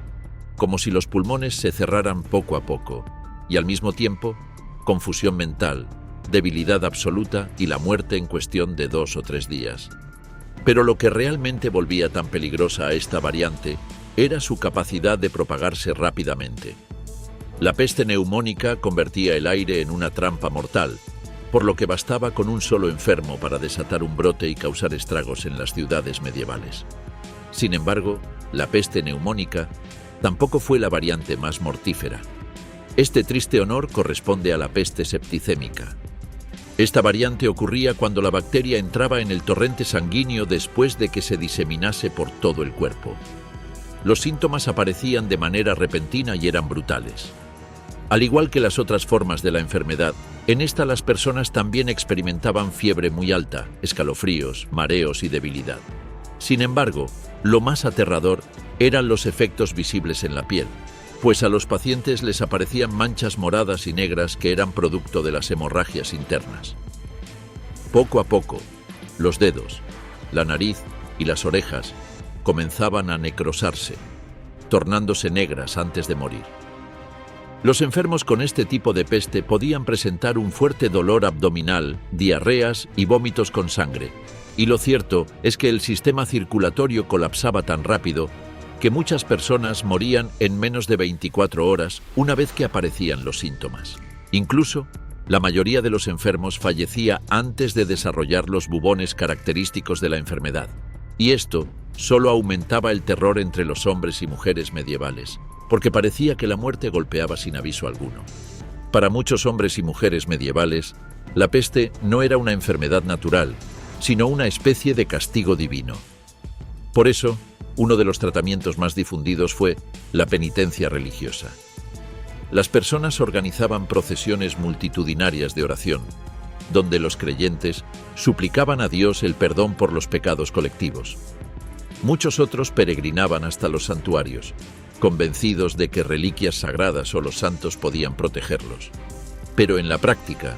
como si los pulmones se cerraran poco a poco, y al mismo tiempo, confusión mental, debilidad absoluta y la muerte en cuestión de 2 o 3 días. Pero lo que realmente volvía tan peligrosa a esta variante era su capacidad de propagarse rápidamente. La peste neumónica convertía el aire en una trampa mortal, por lo que bastaba con un solo enfermo para desatar un brote y causar estragos en las ciudades medievales. Sin embargo, la peste neumónica tampoco fue la variante más mortífera. Este triste honor corresponde a la peste septicémica. Esta variante ocurría cuando la bacteria entraba en el torrente sanguíneo después de que se diseminase por todo el cuerpo. Los síntomas aparecían de manera repentina y eran brutales. Al igual que las otras formas de la enfermedad, en esta las personas también experimentaban fiebre muy alta, escalofríos, mareos y debilidad. Sin embargo, lo más aterrador eran los efectos visibles en la piel, pues a los pacientes les aparecían manchas moradas y negras que eran producto de las hemorragias internas. Poco a poco, los dedos, la nariz y las orejas comenzaban a necrosarse, tornándose negras antes de morir. Los enfermos con este tipo de peste podían presentar un fuerte dolor abdominal, diarreas y vómitos con sangre, y lo cierto es que el sistema circulatorio colapsaba tan rápido que muchas personas morían en menos de 24 horas una vez que aparecían los síntomas. Incluso, la mayoría de los enfermos fallecía antes de desarrollar los bubones característicos de la enfermedad, y esto solo aumentaba el terror entre los hombres y mujeres medievales, porque parecía que la muerte golpeaba sin aviso alguno. Para muchos hombres y mujeres medievales, la peste no era una enfermedad natural, sino una especie de castigo divino. Por eso, uno de los tratamientos más difundidos fue la penitencia religiosa. Las personas organizaban procesiones multitudinarias de oración, donde los creyentes suplicaban a Dios el perdón por los pecados colectivos. Muchos otros peregrinaban hasta los santuarios, convencidos de que reliquias sagradas o los santos podían protegerlos. Pero en la práctica,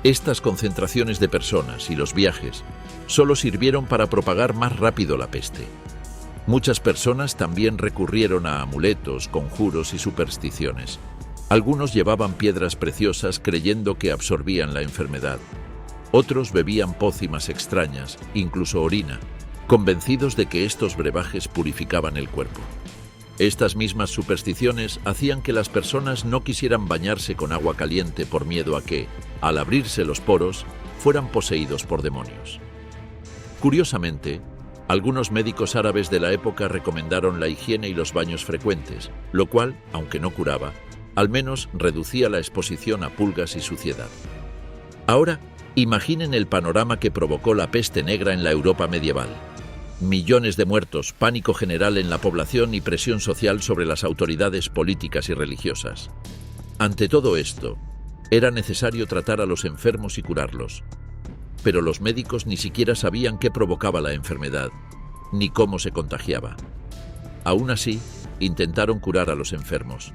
estas concentraciones de personas y los viajes solo sirvieron para propagar más rápido la peste. Muchas personas también recurrieron a amuletos, conjuros y supersticiones. Algunos llevaban piedras preciosas creyendo que absorbían la enfermedad. Otros bebían pócimas extrañas, incluso orina, convencidos de que estos brebajes purificaban el cuerpo. Estas mismas supersticiones hacían que las personas no quisieran bañarse con agua caliente por miedo a que, al abrirse los poros, fueran poseídos por demonios. Curiosamente, algunos médicos árabes de la época recomendaron la higiene y los baños frecuentes, lo cual, aunque no curaba, al menos reducía la exposición a pulgas y suciedad. Ahora, imaginen el panorama que provocó la peste negra en la Europa medieval. Millones de muertos, pánico general en la población y presión social sobre las autoridades políticas y religiosas. Ante todo esto, era necesario tratar a los enfermos y curarlos. Pero los médicos ni siquiera sabían qué provocaba la enfermedad, ni cómo se contagiaba. Aún así, intentaron curar a los enfermos.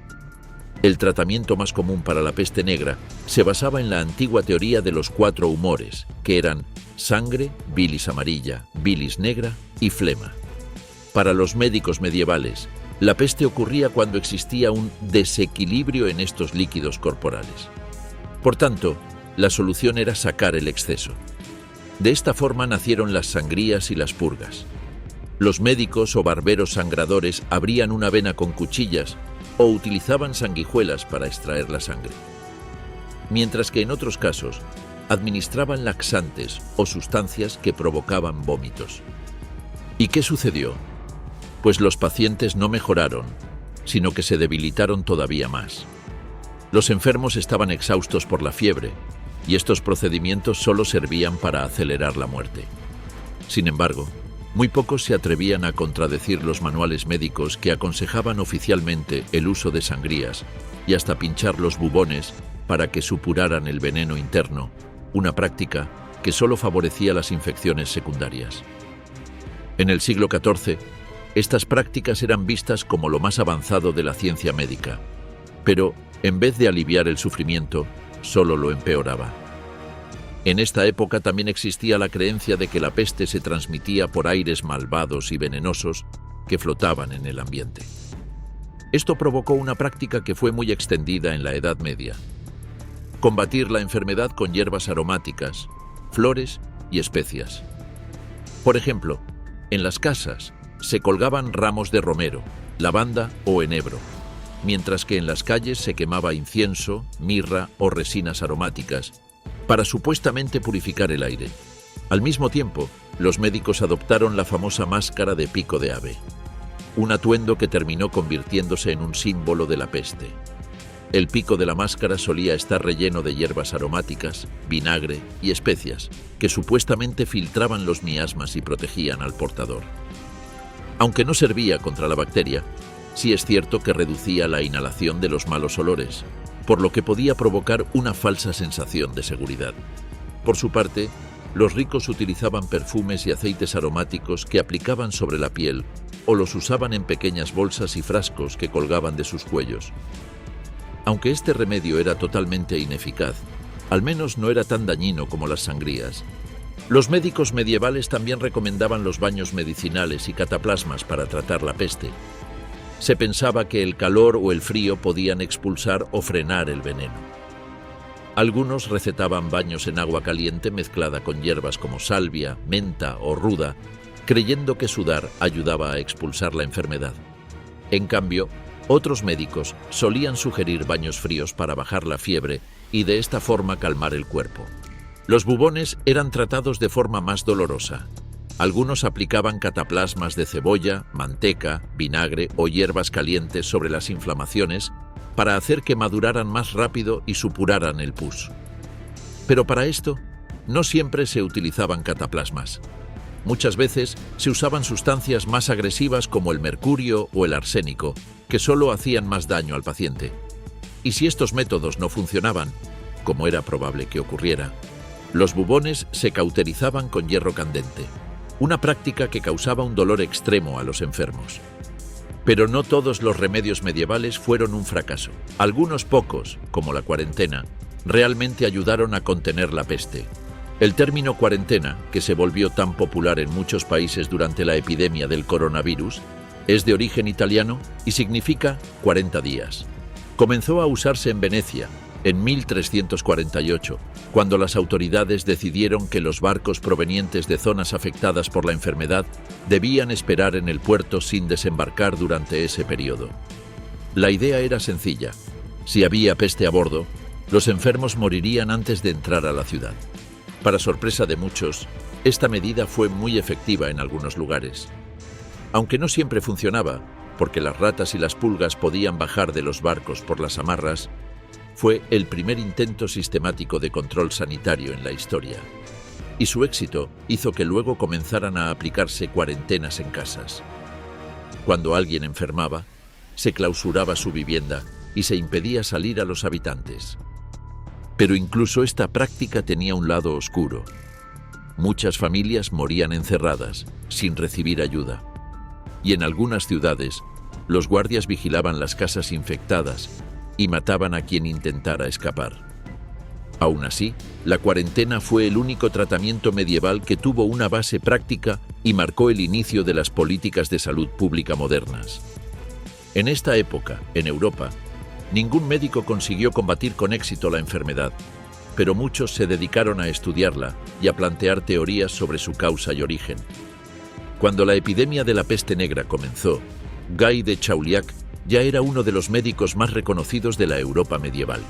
El tratamiento más común para la peste negra se basaba en la antigua teoría de los 4 humores, que eran sangre, bilis amarilla, bilis negra y flema. Para los médicos medievales, la peste ocurría cuando existía un desequilibrio en estos líquidos corporales. Por tanto, la solución era sacar el exceso. De esta forma nacieron las sangrías y las purgas. Los médicos o barberos sangradores abrían una vena con cuchillas o utilizaban sanguijuelas para extraer la sangre. Mientras que en otros casos, administraban laxantes o sustancias que provocaban vómitos. ¿Y qué sucedió? Pues los pacientes no mejoraron, sino que se debilitaron todavía más. Los enfermos estaban exhaustos por la fiebre, y estos procedimientos solo servían para acelerar la muerte. Sin embargo, muy pocos se atrevían a contradecir los manuales médicos que aconsejaban oficialmente el uso de sangrías y hasta pinchar los bubones para que supuraran el veneno interno, una práctica que solo favorecía las infecciones secundarias. En el siglo XIV, estas prácticas eran vistas como lo más avanzado de la ciencia médica, pero, en vez de aliviar el sufrimiento, solo lo empeoraba. En esta época también existía la creencia de que la peste se transmitía por aires malvados y venenosos que flotaban en el ambiente. Esto provocó una práctica que fue muy extendida en la Edad Media: combatir la enfermedad con hierbas aromáticas, flores y especias. Por ejemplo, en las casas se colgaban ramos de romero, lavanda o enebro, mientras que en las calles se quemaba incienso, mirra o resinas aromáticas para supuestamente purificar el aire. Al mismo tiempo, los médicos adoptaron la famosa máscara de pico de ave, un atuendo que terminó convirtiéndose en un símbolo de la peste. El pico de la máscara solía estar relleno de hierbas aromáticas, vinagre y especias, que supuestamente filtraban los miasmas y protegían al portador. Aunque no servía contra la bacteria, sí es cierto que reducía la inhalación de los malos olores, por lo que podía provocar una falsa sensación de seguridad. Por su parte, los ricos utilizaban perfumes y aceites aromáticos que aplicaban sobre la piel o los usaban en pequeñas bolsas y frascos que colgaban de sus cuellos. Aunque este remedio era totalmente ineficaz, al menos no era tan dañino como las sangrías. Los médicos medievales también recomendaban los baños medicinales y cataplasmas para tratar la peste. Se pensaba que el calor o el frío podían expulsar o frenar el veneno. Algunos recetaban baños en agua caliente mezclada con hierbas como salvia, menta o ruda, creyendo que sudar ayudaba a expulsar la enfermedad. En cambio, otros médicos solían sugerir baños fríos para bajar la fiebre y de esta forma calmar el cuerpo. Los bubones eran tratados de forma más dolorosa. Algunos aplicaban cataplasmas de cebolla, manteca, vinagre o hierbas calientes sobre las inflamaciones para hacer que maduraran más rápido y supuraran el pus. Pero para esto, no siempre se utilizaban cataplasmas. Muchas veces se usaban sustancias más agresivas como el mercurio o el arsénico, que solo hacían más daño al paciente. Y si estos métodos no funcionaban, como era probable que ocurriera, los bubones se cauterizaban con hierro candente, una práctica que causaba un dolor extremo a los enfermos. Pero no todos los remedios medievales fueron un fracaso. Algunos pocos, como la cuarentena, realmente ayudaron a contener la peste. El término cuarentena, que se volvió tan popular en muchos países durante la epidemia del coronavirus, es de origen italiano y significa 40 días. Comenzó a usarse en Venecia en 1348, cuando las autoridades decidieron que los barcos provenientes de zonas afectadas por la enfermedad debían esperar en el puerto sin desembarcar durante ese periodo. La idea era sencilla: si había peste a bordo, los enfermos morirían antes de entrar a la ciudad. Para sorpresa de muchos, esta medida fue muy efectiva en algunos lugares. Aunque no siempre funcionaba, porque las ratas y las pulgas podían bajar de los barcos por las amarras, fue el primer intento sistemático de control sanitario en la historia. Y su éxito hizo que luego comenzaran a aplicarse cuarentenas en casas. Cuando alguien enfermaba, se clausuraba su vivienda y se impedía salir a los habitantes. Pero incluso esta práctica tenía un lado oscuro. Muchas familias morían encerradas, sin recibir ayuda. Y en algunas ciudades, los guardias vigilaban las casas infectadas y mataban a quien intentara escapar. Aún así, la cuarentena fue el único tratamiento medieval que tuvo una base práctica y marcó el inicio de las políticas de salud pública modernas. En esta época, en Europa, ningún médico consiguió combatir con éxito la enfermedad, pero muchos se dedicaron a estudiarla y a plantear teorías sobre su causa y origen. Cuando la epidemia de la peste negra comenzó, Guy de Chauliac ya era uno de los médicos más reconocidos de la Europa medieval.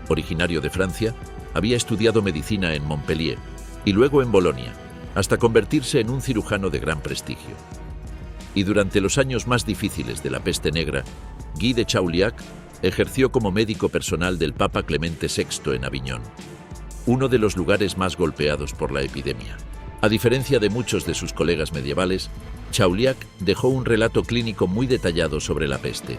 Originario de Francia, había estudiado medicina en Montpellier y luego en Bolonia, hasta convertirse en un cirujano de gran prestigio. Y durante los años más difíciles de la peste negra, Guy de Chauliac ejerció como médico personal del Papa Clemente VI en Aviñón, uno de los lugares más golpeados por la epidemia. A diferencia de muchos de sus colegas medievales, Chauliac dejó un relato clínico muy detallado sobre la peste.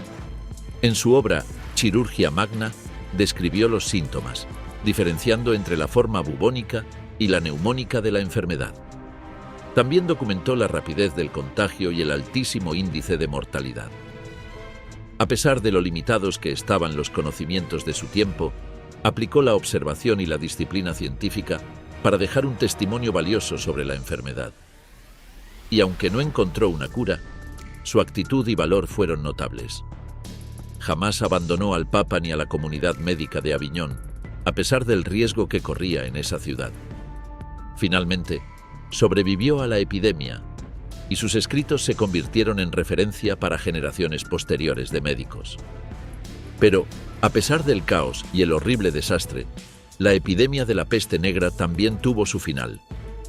En su obra Chirurgia Magna, describió los síntomas, diferenciando entre la forma bubónica y la neumónica de la enfermedad. También documentó la rapidez del contagio y el altísimo índice de mortalidad. A pesar de lo limitados que estaban los conocimientos de su tiempo, aplicó la observación y la disciplina científica para dejar un testimonio valioso sobre la enfermedad. Y aunque no encontró una cura, su actitud y valor fueron notables. Jamás abandonó al Papa ni a la comunidad médica de Aviñón, a pesar del riesgo que corría en esa ciudad. Finalmente, sobrevivió a la epidemia y sus escritos se convirtieron en referencia para generaciones posteriores de médicos. Pero, a pesar del caos y el horrible desastre, la epidemia de la peste negra también tuvo su final.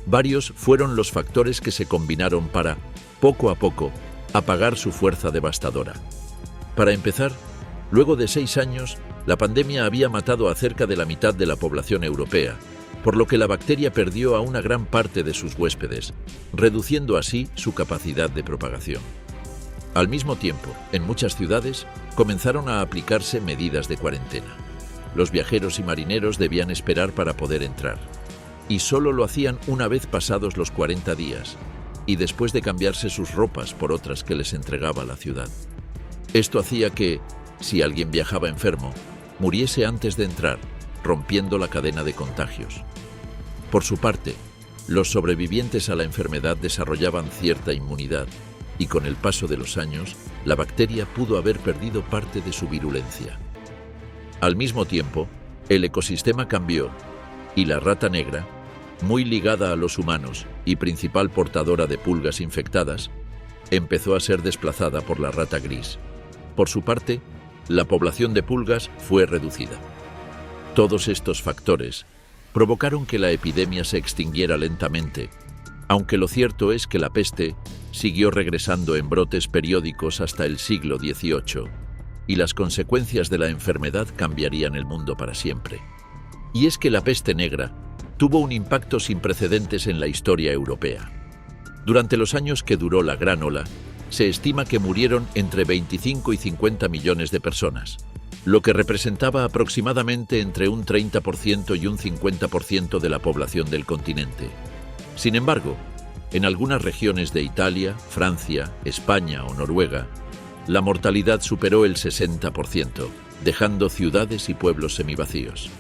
Varios fueron los factores que se combinaron para, poco a poco, apagar su fuerza devastadora. Para empezar, luego de 6 años, la pandemia había matado a cerca de la mitad de la población europea, por lo que la bacteria perdió a una gran parte de sus huéspedes, reduciendo así su capacidad de propagación. Al mismo tiempo, en muchas ciudades, comenzaron a aplicarse medidas de cuarentena. Los viajeros y marineros debían esperar para poder entrar, y solo lo hacían una vez pasados los 40 días, y después de cambiarse sus ropas por otras que les entregaba la ciudad. Esto hacía que, si alguien viajaba enfermo, muriese antes de entrar, rompiendo la cadena de contagios. Por su parte, los sobrevivientes a la enfermedad desarrollaban cierta inmunidad, y con el paso de los años, la bacteria pudo haber perdido parte de su virulencia. Al mismo tiempo, el ecosistema cambió, y la rata negra, muy ligada a los humanos y principal portadora de pulgas infectadas, empezó a ser desplazada por la rata gris. Por su parte, la población de pulgas fue reducida. Todos estos factores provocaron que la epidemia se extinguiera lentamente, aunque lo cierto es que la peste siguió regresando en brotes periódicos hasta el siglo XVIII, y las consecuencias de la enfermedad cambiarían el mundo para siempre. Y es que la peste negra tuvo un impacto sin precedentes en la historia europea. Durante los años que duró la Gran Ola, se estima que murieron entre 25 y 50 millones de personas, lo que representaba aproximadamente entre un 30% y un 50% de la población del continente. Sin embargo, en algunas regiones de Italia, Francia, España o Noruega, la mortalidad superó el 60%, dejando ciudades y pueblos semivacíos.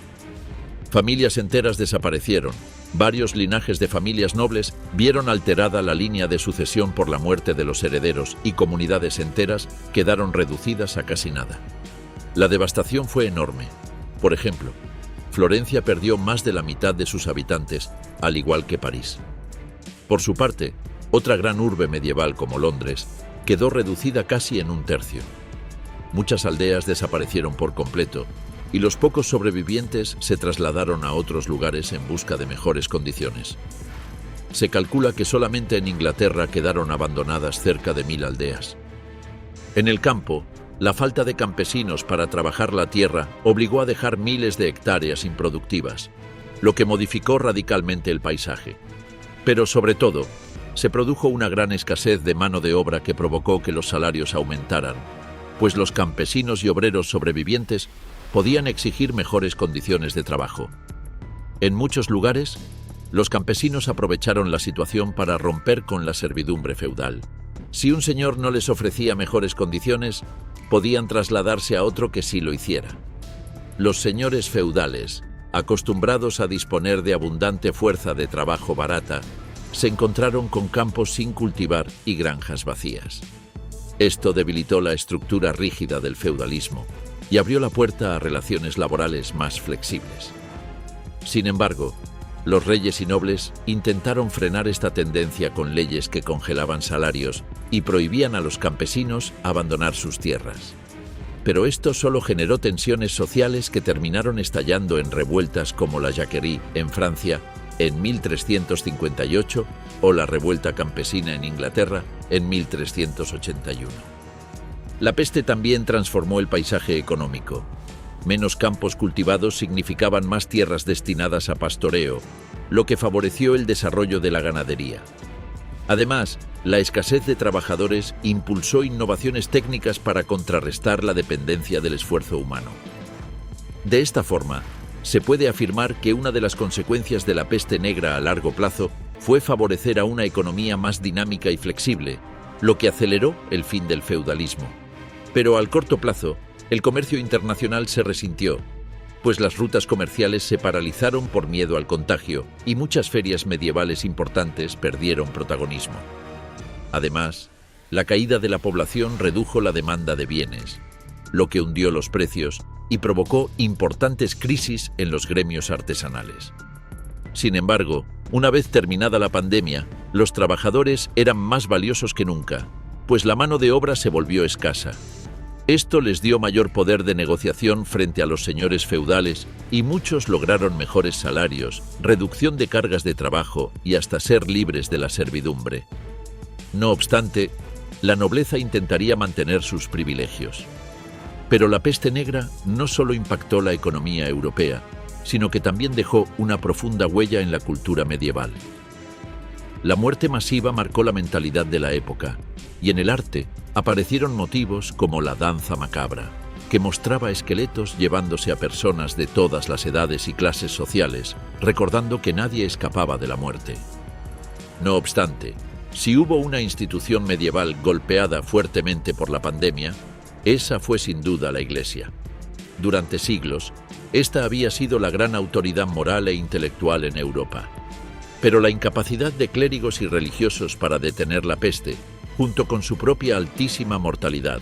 Familias enteras desaparecieron. Varios linajes de familias nobles vieron alterada la línea de sucesión por la muerte de los herederos y comunidades enteras quedaron reducidas a casi nada. La devastación fue enorme. Por ejemplo, Florencia perdió más de la mitad de sus habitantes, al igual que París. Por su parte, otra gran urbe medieval como Londres quedó reducida casi en un tercio. Muchas aldeas desaparecieron por completo, y los pocos sobrevivientes se trasladaron a otros lugares en busca de mejores condiciones. Se calcula que solamente en Inglaterra quedaron abandonadas cerca de 1000 aldeas. En el campo, la falta de campesinos para trabajar la tierra obligó a dejar miles de hectáreas improductivas, lo que modificó radicalmente el paisaje. Pero sobre todo, se produjo una gran escasez de mano de obra que provocó que los salarios aumentaran, pues los campesinos y obreros sobrevivientes podían exigir mejores condiciones de trabajo. En muchos lugares, los campesinos aprovecharon la situación para romper con la servidumbre feudal. Si un señor no les ofrecía mejores condiciones, podían trasladarse a otro que sí lo hiciera. Los señores feudales, acostumbrados a disponer de abundante fuerza de trabajo barata, se encontraron con campos sin cultivar y granjas vacías. Esto debilitó la estructura rígida del feudalismo y abrió la puerta a relaciones laborales más flexibles. Sin embargo, los reyes y nobles intentaron frenar esta tendencia con leyes que congelaban salarios y prohibían a los campesinos abandonar sus tierras. Pero esto solo generó tensiones sociales que terminaron estallando en revueltas como la Jacquerie en Francia en 1358 o la revuelta campesina en Inglaterra en 1381. La peste también transformó el paisaje económico. Menos campos cultivados significaban más tierras destinadas a pastoreo, lo que favoreció el desarrollo de la ganadería. Además, la escasez de trabajadores impulsó innovaciones técnicas para contrarrestar la dependencia del esfuerzo humano. De esta forma, se puede afirmar que una de las consecuencias de la peste negra a largo plazo fue favorecer a una economía más dinámica y flexible, lo que aceleró el fin del feudalismo. Pero al corto plazo, el comercio internacional se resintió, pues las rutas comerciales se paralizaron por miedo al contagio y muchas ferias medievales importantes perdieron protagonismo. Además, la caída de la población redujo la demanda de bienes, lo que hundió los precios y provocó importantes crisis en los gremios artesanales. Sin embargo, una vez terminada la pandemia, los trabajadores eran más valiosos que nunca, pues la mano de obra se volvió escasa. Esto les dio mayor poder de negociación frente a los señores feudales y muchos lograron mejores salarios, reducción de cargas de trabajo y hasta ser libres de la servidumbre. No obstante, la nobleza intentaría mantener sus privilegios. Pero la peste negra no solo impactó la economía europea, sino que también dejó una profunda huella en la cultura medieval. La muerte masiva marcó la mentalidad de la época, y en el arte aparecieron motivos como la danza macabra, que mostraba esqueletos llevándose a personas de todas las edades y clases sociales, recordando que nadie escapaba de la muerte. No obstante, si hubo una institución medieval golpeada fuertemente por la pandemia, esa fue sin duda la Iglesia. Durante siglos, esta había sido la gran autoridad moral e intelectual en Europa. Pero la incapacidad de clérigos y religiosos para detener la peste, junto con su propia altísima mortalidad,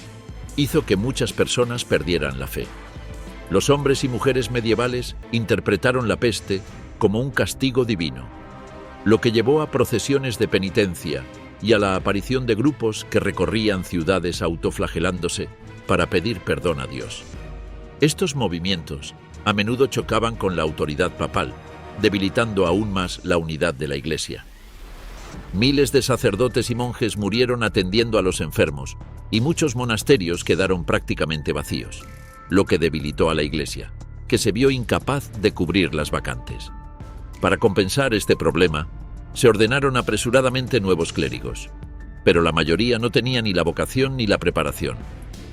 hizo que muchas personas perdieran la fe. Los hombres y mujeres medievales interpretaron la peste como un castigo divino, lo que llevó a procesiones de penitencia y a la aparición de grupos que recorrían ciudades autoflagelándose para pedir perdón a Dios. Estos movimientos a menudo chocaban con la autoridad papal, debilitando aún más la unidad de la Iglesia. Miles de sacerdotes y monjes murieron atendiendo a los enfermos, y muchos monasterios quedaron prácticamente vacíos, lo que debilitó a la Iglesia, que se vio incapaz de cubrir las vacantes. Para compensar este problema, se ordenaron apresuradamente nuevos clérigos, pero la mayoría no tenía ni la vocación ni la preparación,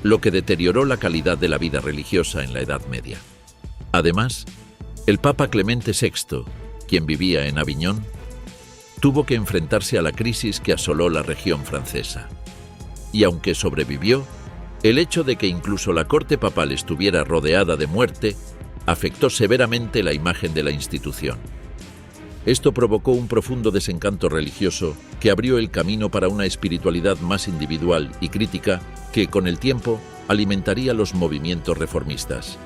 lo que deterioró la calidad de la vida religiosa en la Edad Media. Además, el Papa Clemente VI, quien vivía en Aviñón, tuvo que enfrentarse a la crisis que asoló la región francesa. Y aunque sobrevivió, el hecho de que incluso la corte papal estuviera rodeada de muerte afectó severamente la imagen de la institución. Esto provocó un profundo desencanto religioso que abrió el camino para una espiritualidad más individual y crítica que, con el tiempo, alimentaría los movimientos reformistas.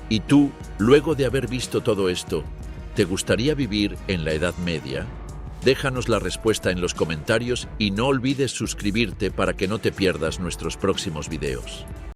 ¿Y tú, luego de haber visto todo esto, te gustaría vivir en la Edad Media? Déjanos la respuesta en los comentarios y no olvides suscribirte para que no te pierdas nuestros próximos videos.